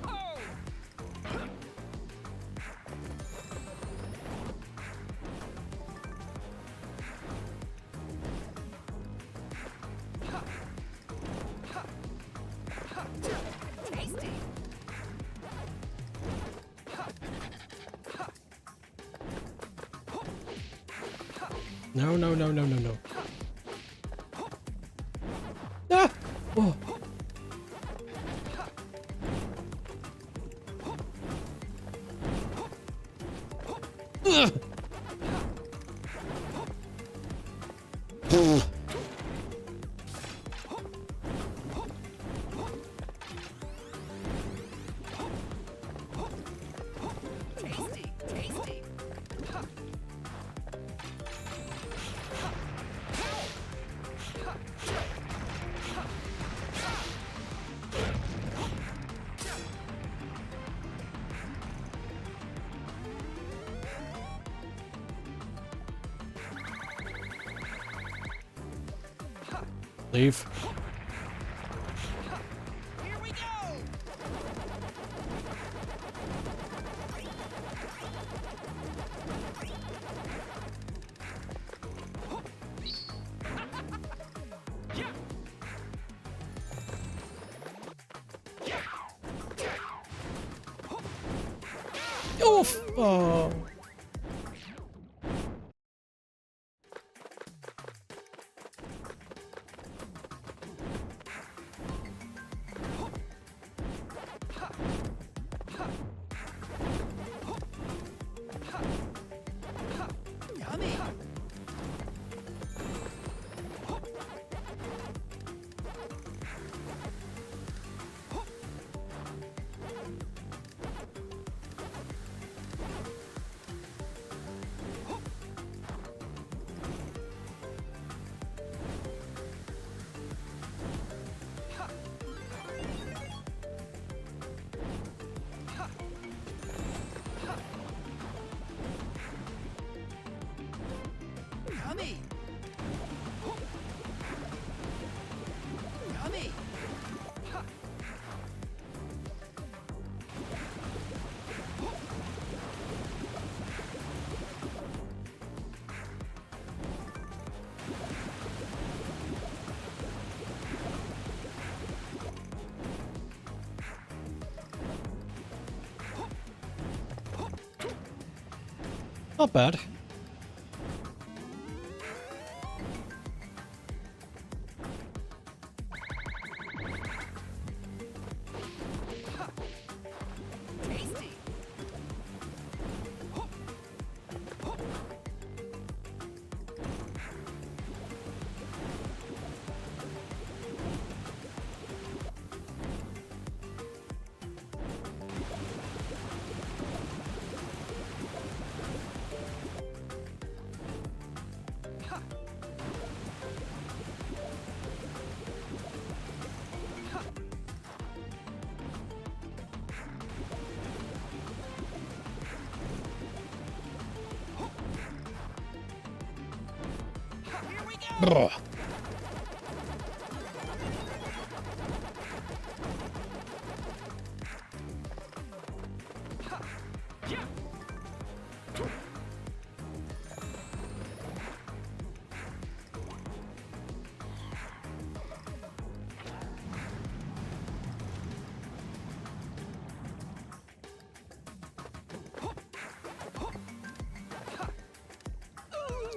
Tasty! No, no, no, no, no, no. Ah! Oh. Ugh. Ugh. Tasty! Tasty! Leave. Here we go! Oof! Oh. Yummy! Yummy! Yummy! Not bad. Tasty! Here we go! Brr.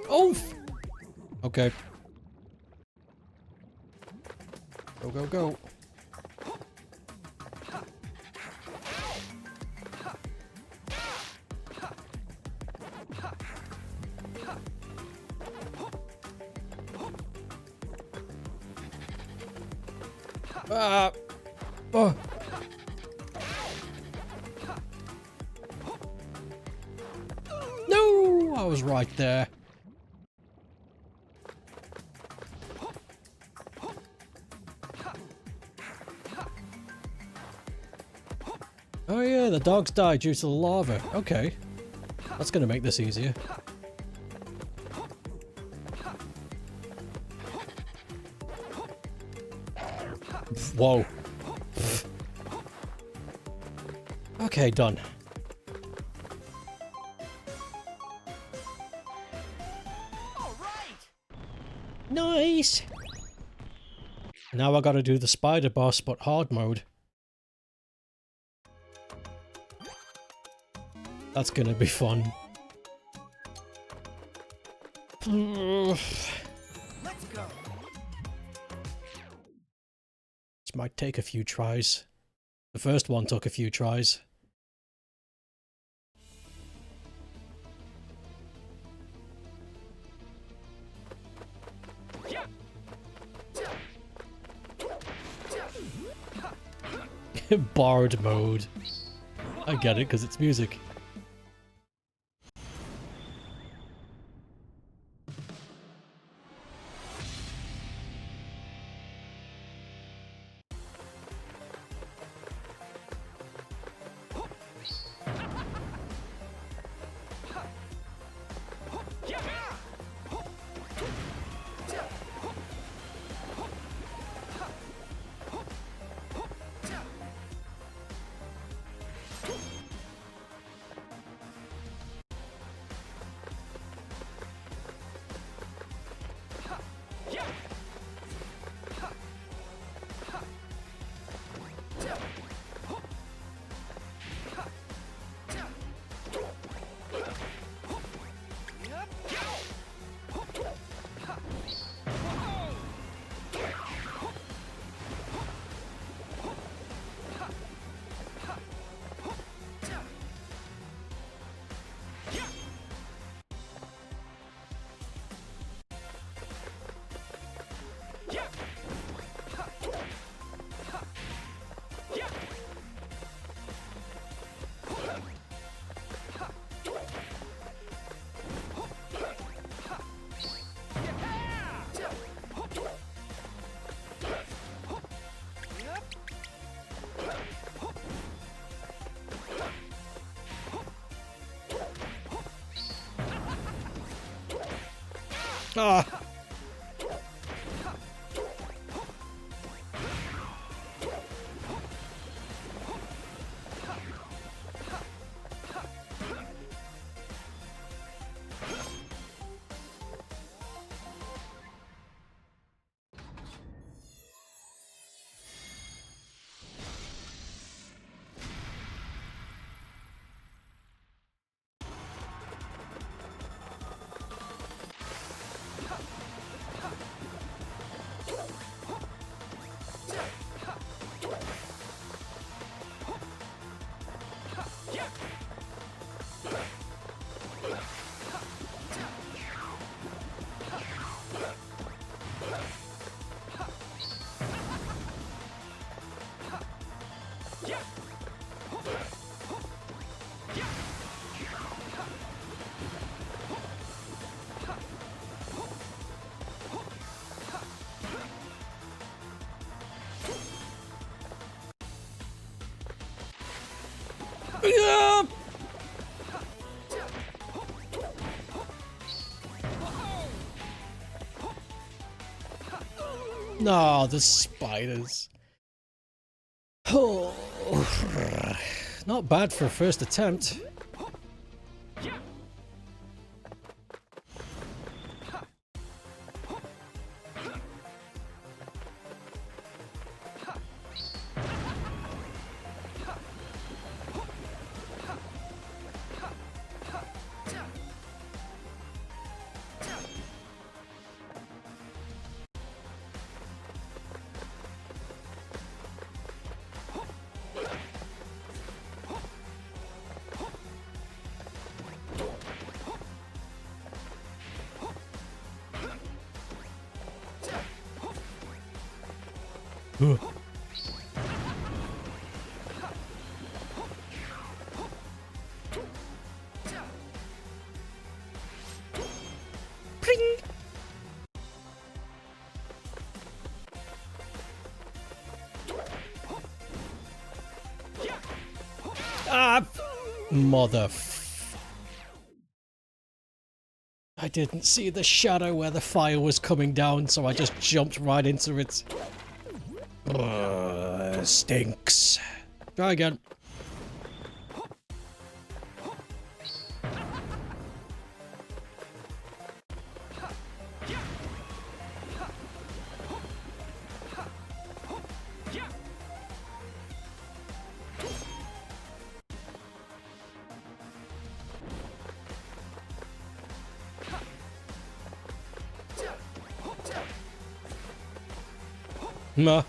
Oh! Okay. Go, go, go. Ah! Oh! No! was right there. Oh yeah, the dogs died due to the lava. Okay. That's gonna make this easier. Whoa. Okay, done. All right. Nice! Now I gotta do the spider boss, but hard mode. That's gonna be fun. Let's go. This might take a few tries. The first one took a few tries. Bard mode. I get it, because it's music. Ah! Yeah! No, the spiders. Oh, not bad for a first attempt. Ugh. Pring! Ah! Mother... I didn't see the shadow where the fire was coming down, so I just jumped right into it. Stinks. Try again. Nah.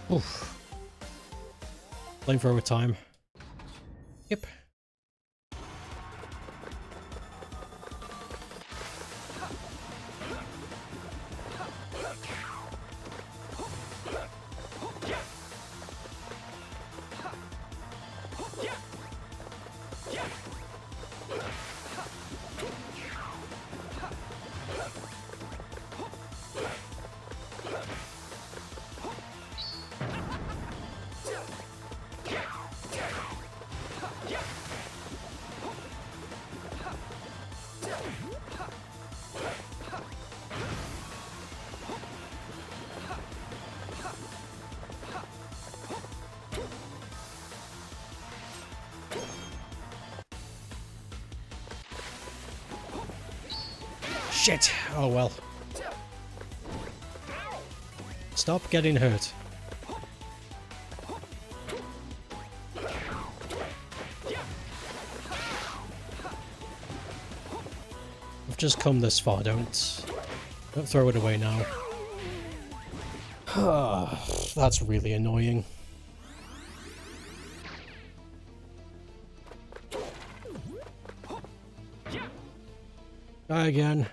Oof. Flamethrower time. Yep. Shit! Oh well. Stop getting hurt. I've just come this far, don't throw it away now. That's really annoying. Try again.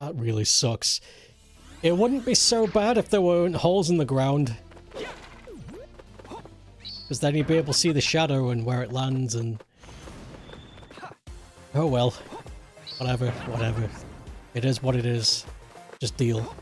That really sucks. It wouldn't be so bad if there weren't holes in the ground. Because then you'd be able to see the shadow and where it lands and... Oh well. Whatever, whatever. It is what it is. Just deal.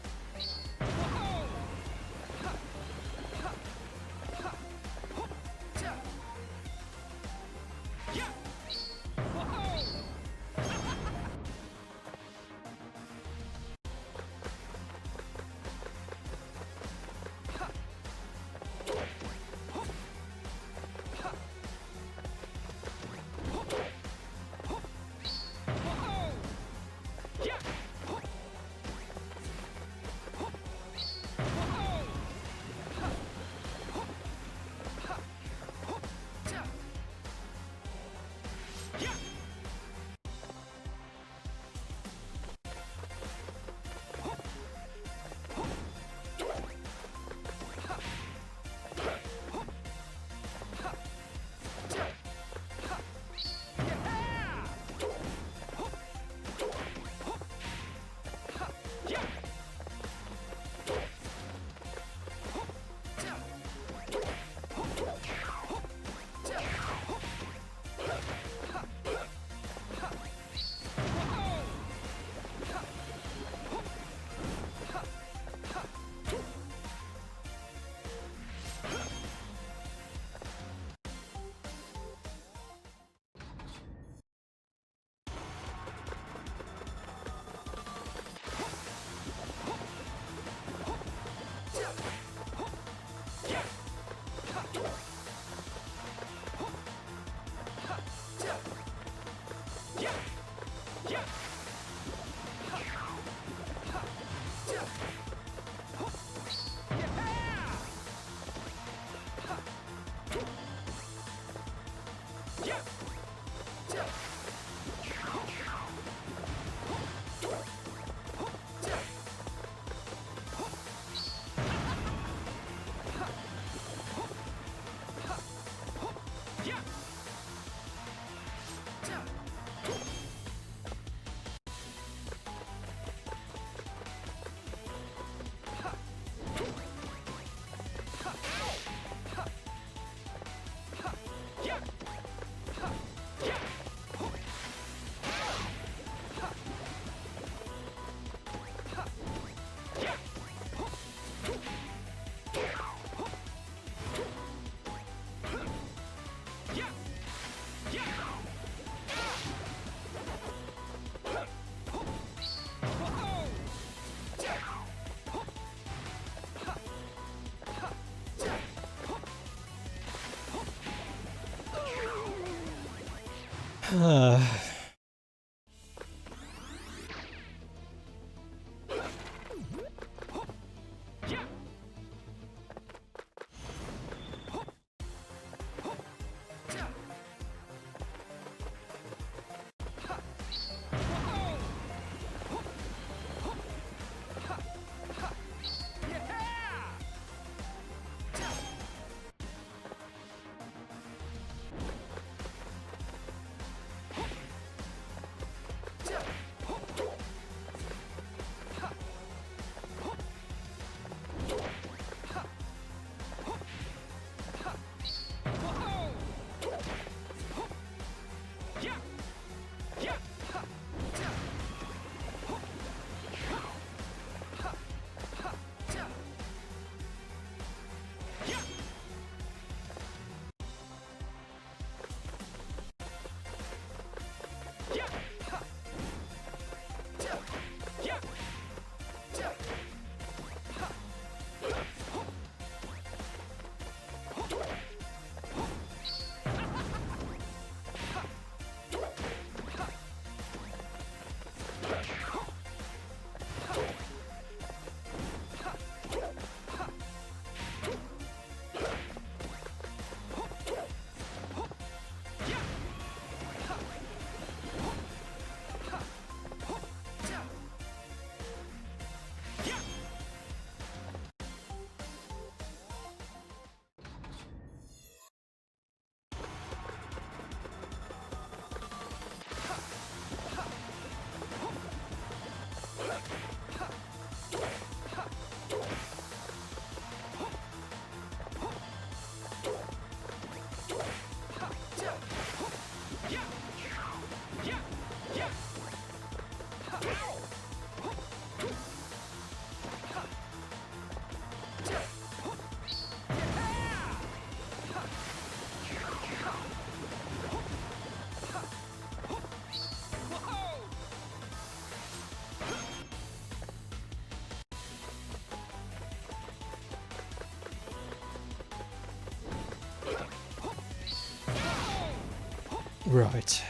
Right.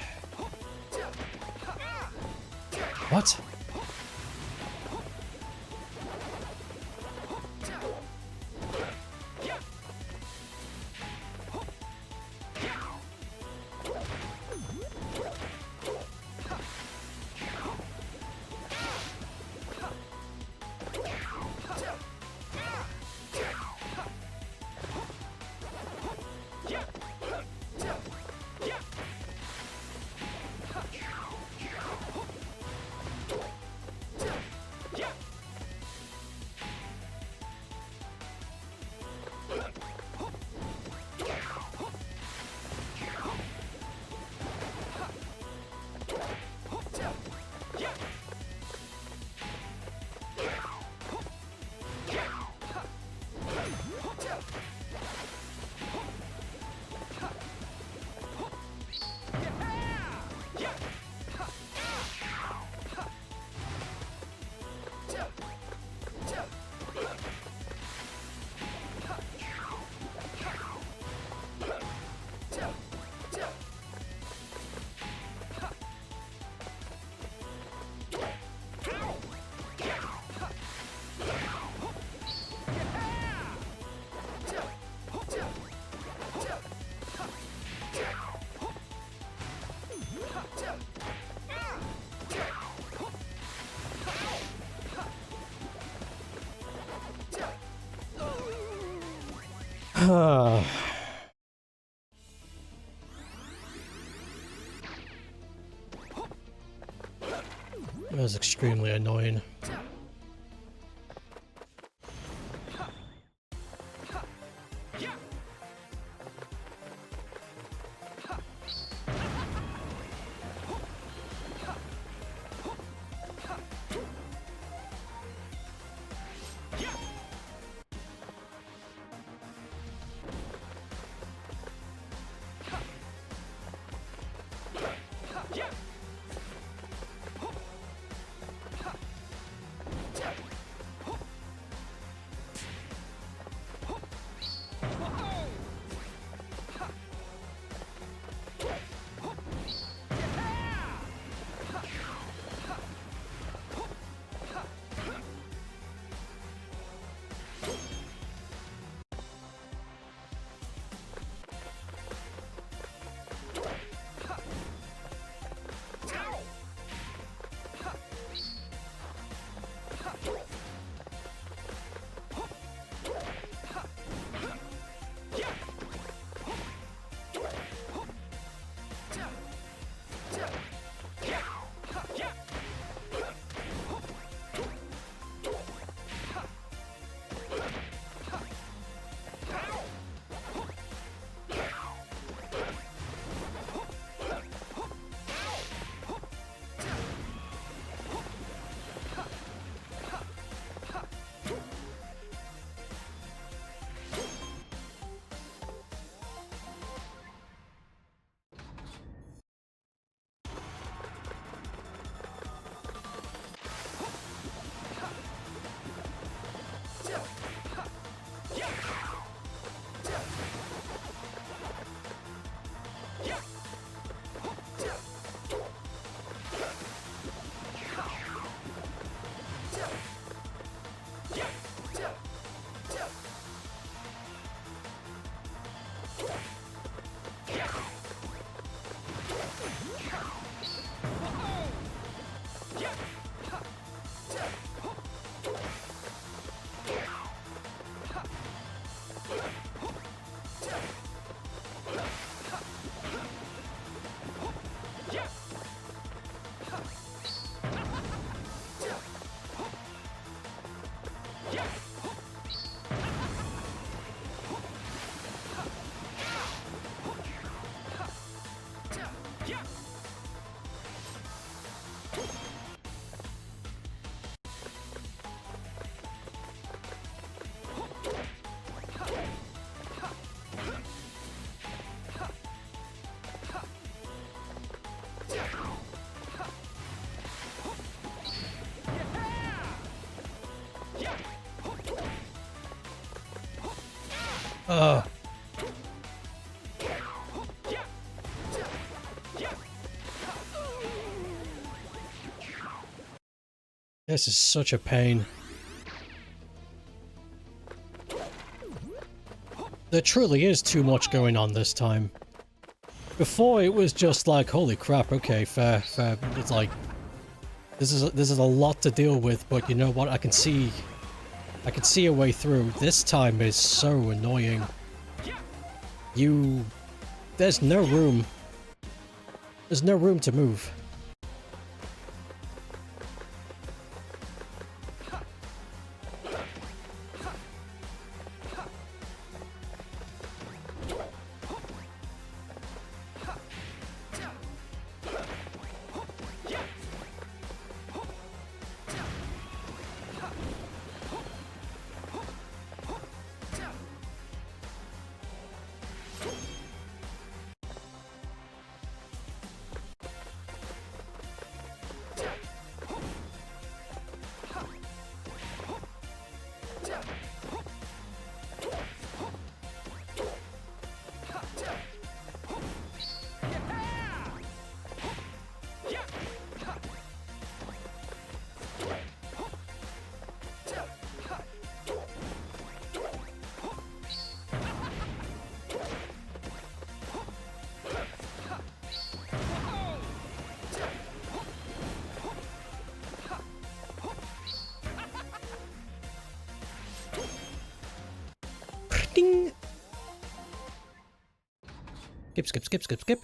What? That was extremely annoying. Ugh. This is such a pain. There truly is too much going on this time. Before it was just like, holy crap, okay, fair. It's like, this is a lot to deal with, but you know what? I can see a way through. This time is so annoying. There's no room. There's no room to move. Skip, skip, skip, skip, skip.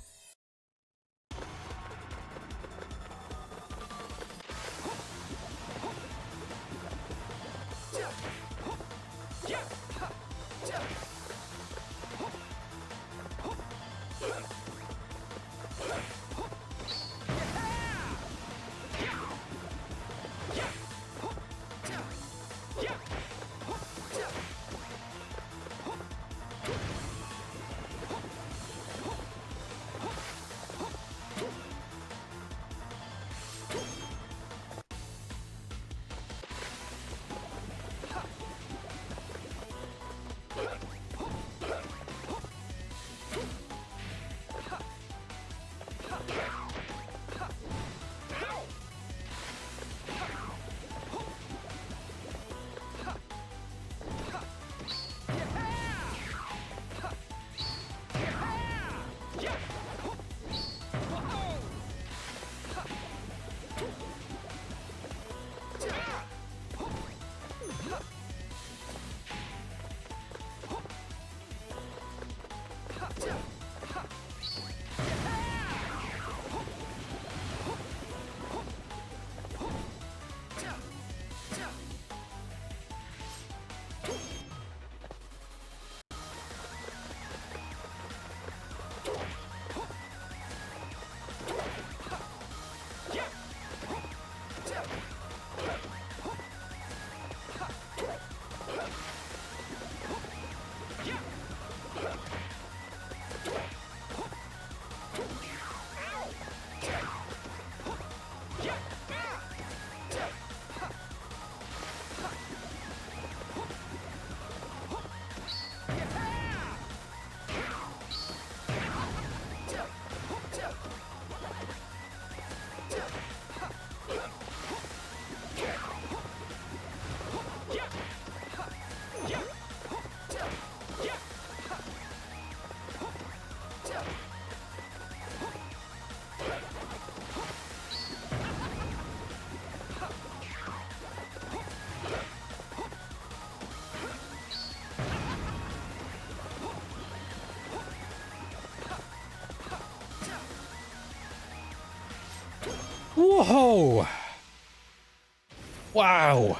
Whoa! Wow!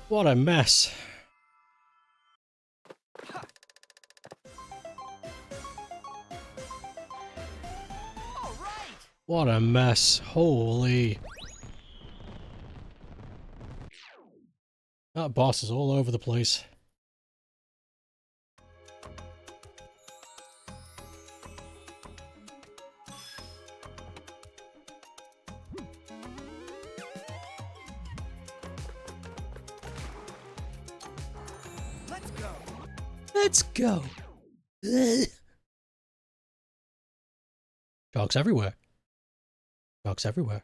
What a mess. All right. What a mess. Holy. That boss is all over the place. Let's go. Let's go. Ugh. Sharks everywhere. Sharks everywhere.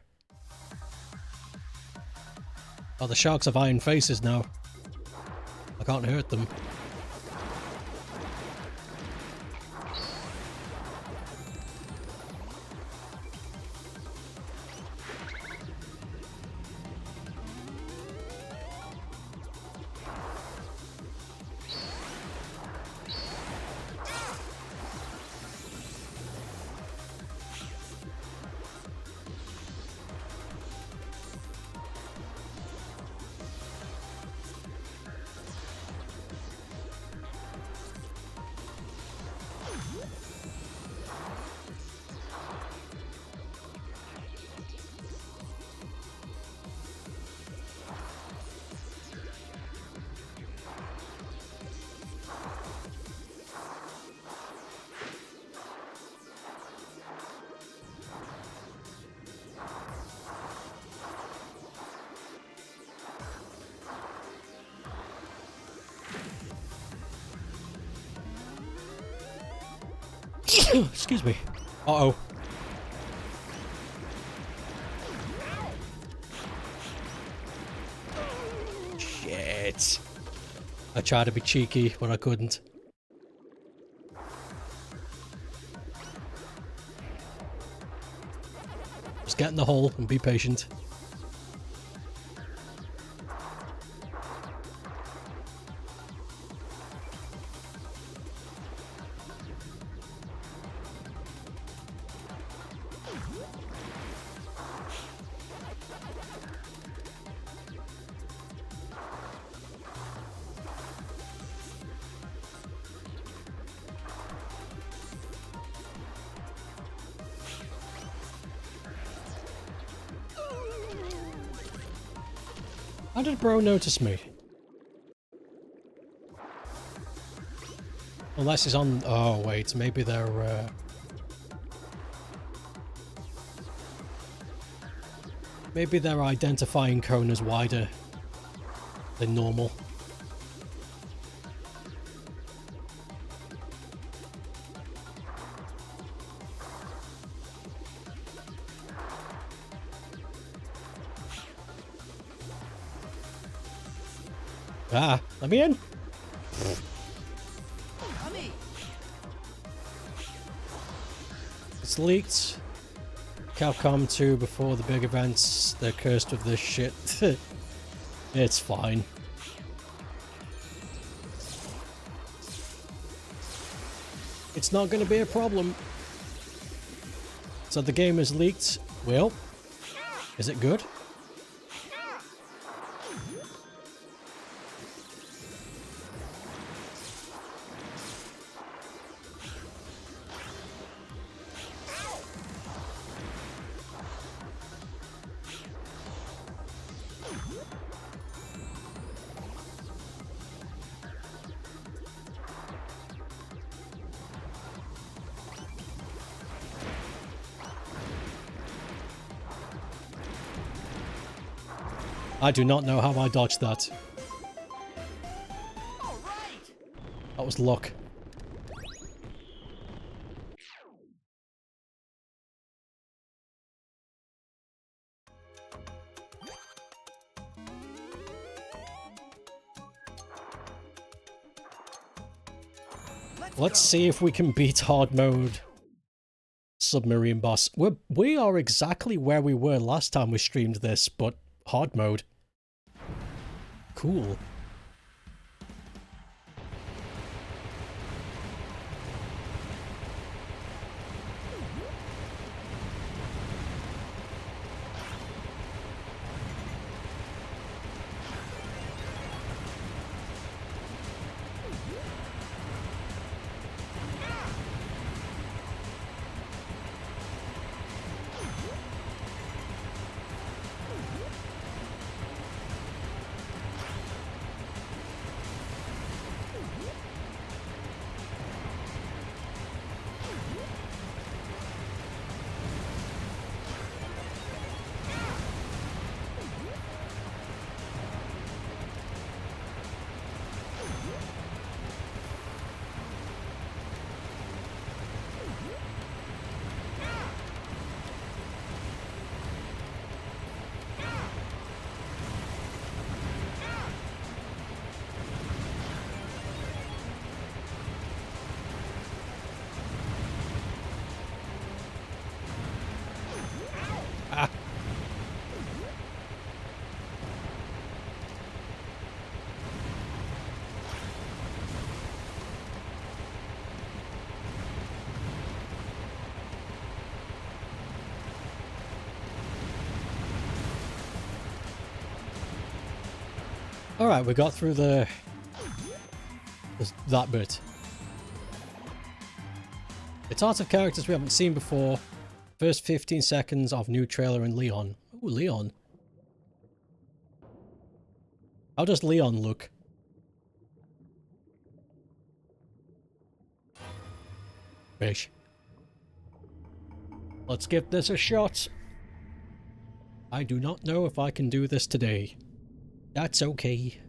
Oh, the sharks have iron faces now. I can't hurt them. Excuse me. Uh-oh. Shit. I tried to be cheeky, but I couldn't. Just get in the hole and be patient. How did bro notice me? Unless he's on... Oh, wait. Maybe they're... Maybe their identifying cone is wider than normal. Ah, let me in. It's leaked. Capcom 2 before the big events. They're cursed with this shit. It's fine. It's not going to be a problem. So the game is leaked. Well, is it good? I do not know how I dodged that. That was luck. Let's see if we can beat hard mode submarine boss. We are exactly where we were last time we streamed this, but hard mode. Cool. Alright, we got through that bit. It's art of characters we haven't seen before. First 15 seconds of new trailer in Leon. Ooh, Leon. How does Leon look? Fish. Let's give this a shot. I do not know if I can do this today. That's okay.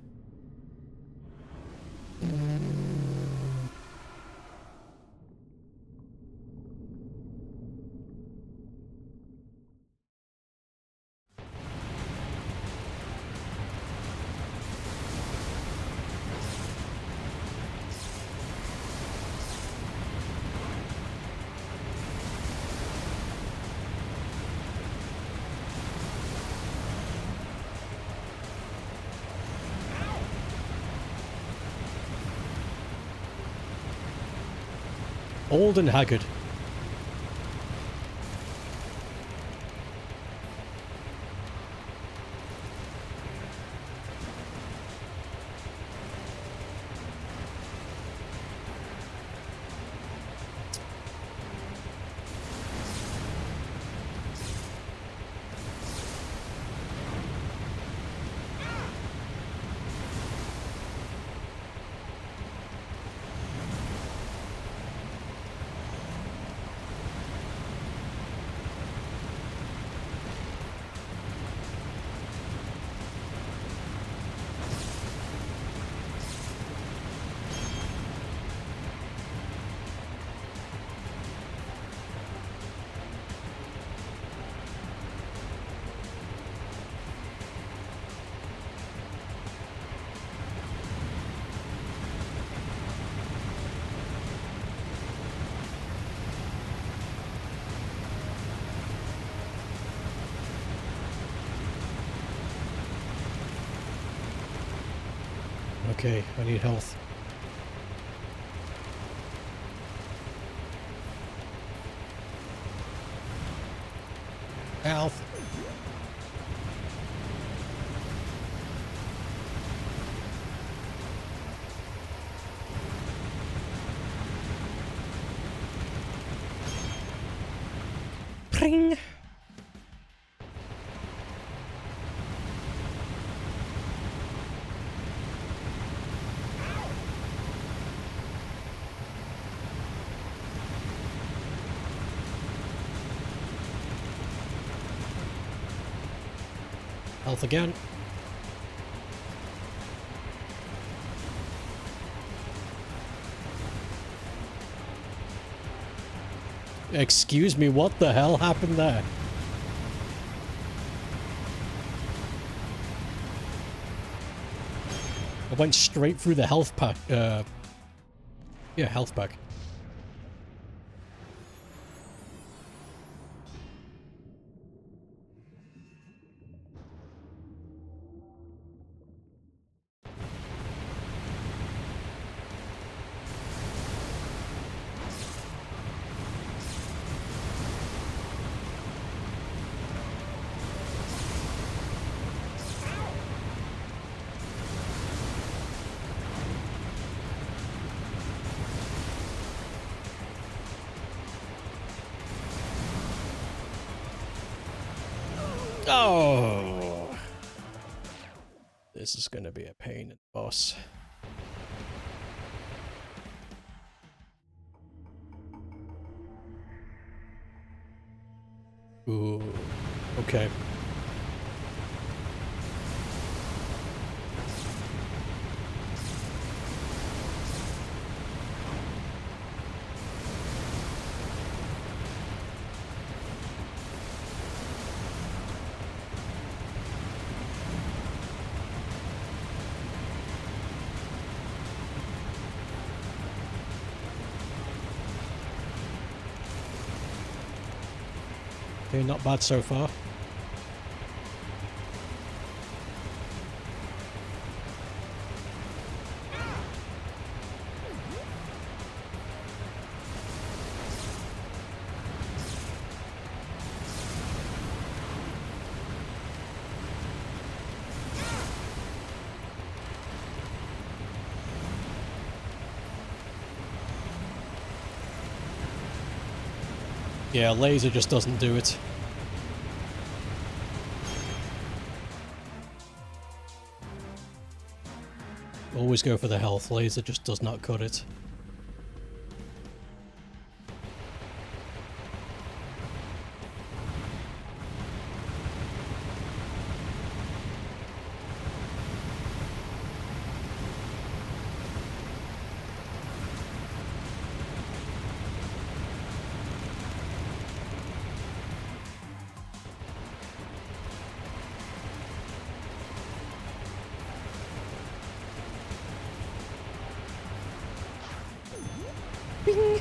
Old and haggard. Okay, I need health. Health. Pring. Health again. Excuse me, what the hell happened there? I went straight through the health pack. Yeah, health pack. Oh, this is gonna be a pain in the boss. Ooh, okay. Okay, not bad so far. Yeah, laser just doesn't do it. Always go for the health. Laser just does not cut it. Bing.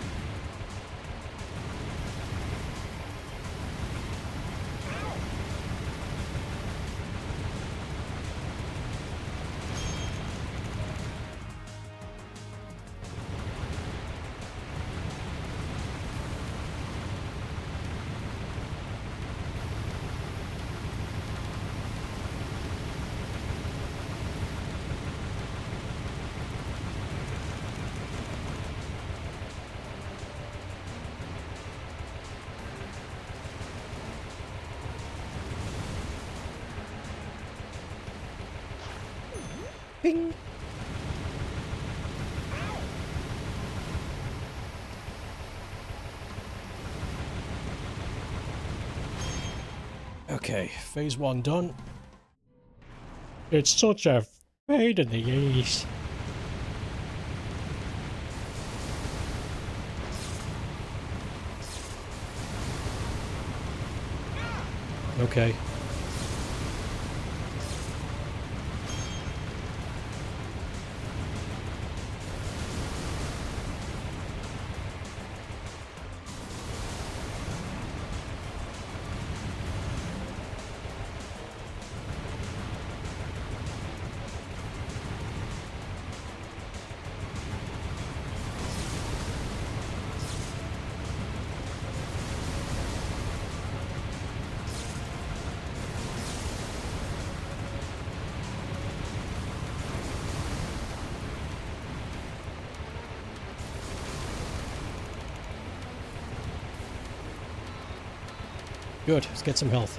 Bing. Okay, phase 1 done. It's such a pain in the ass. Okay. Good, let's get some health.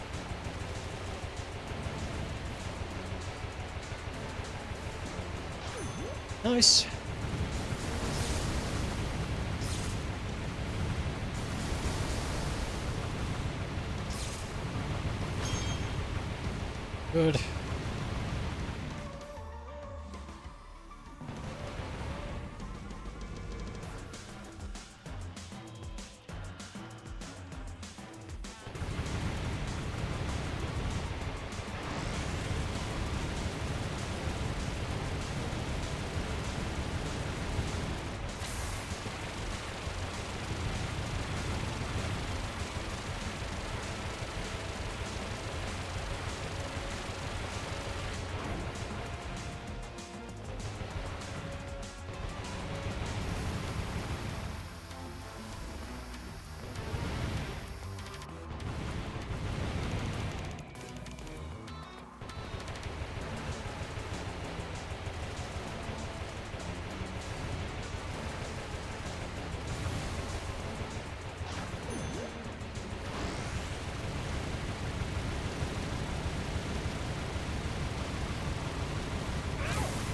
Nice. Good.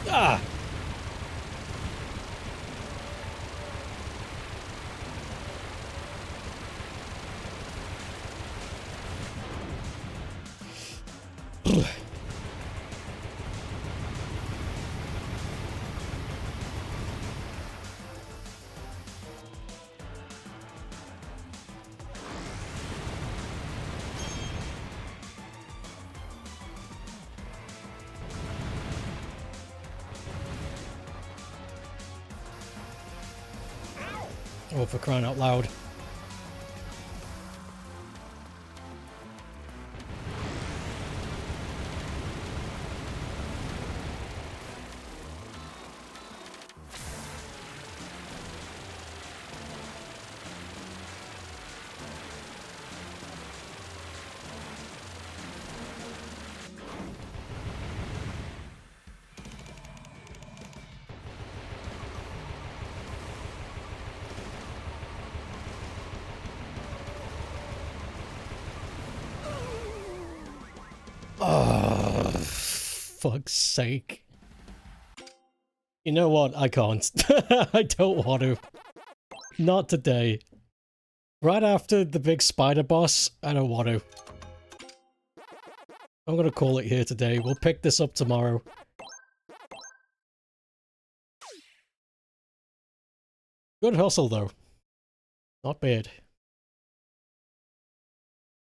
Ah! Oh, for crying out loud. Oh, fuck's sake. You know what? I can't. I don't want to. Not today. Right after the big spider boss, I don't want to. I'm gonna call it here today. We'll pick this up tomorrow. Good hustle, though. Not bad.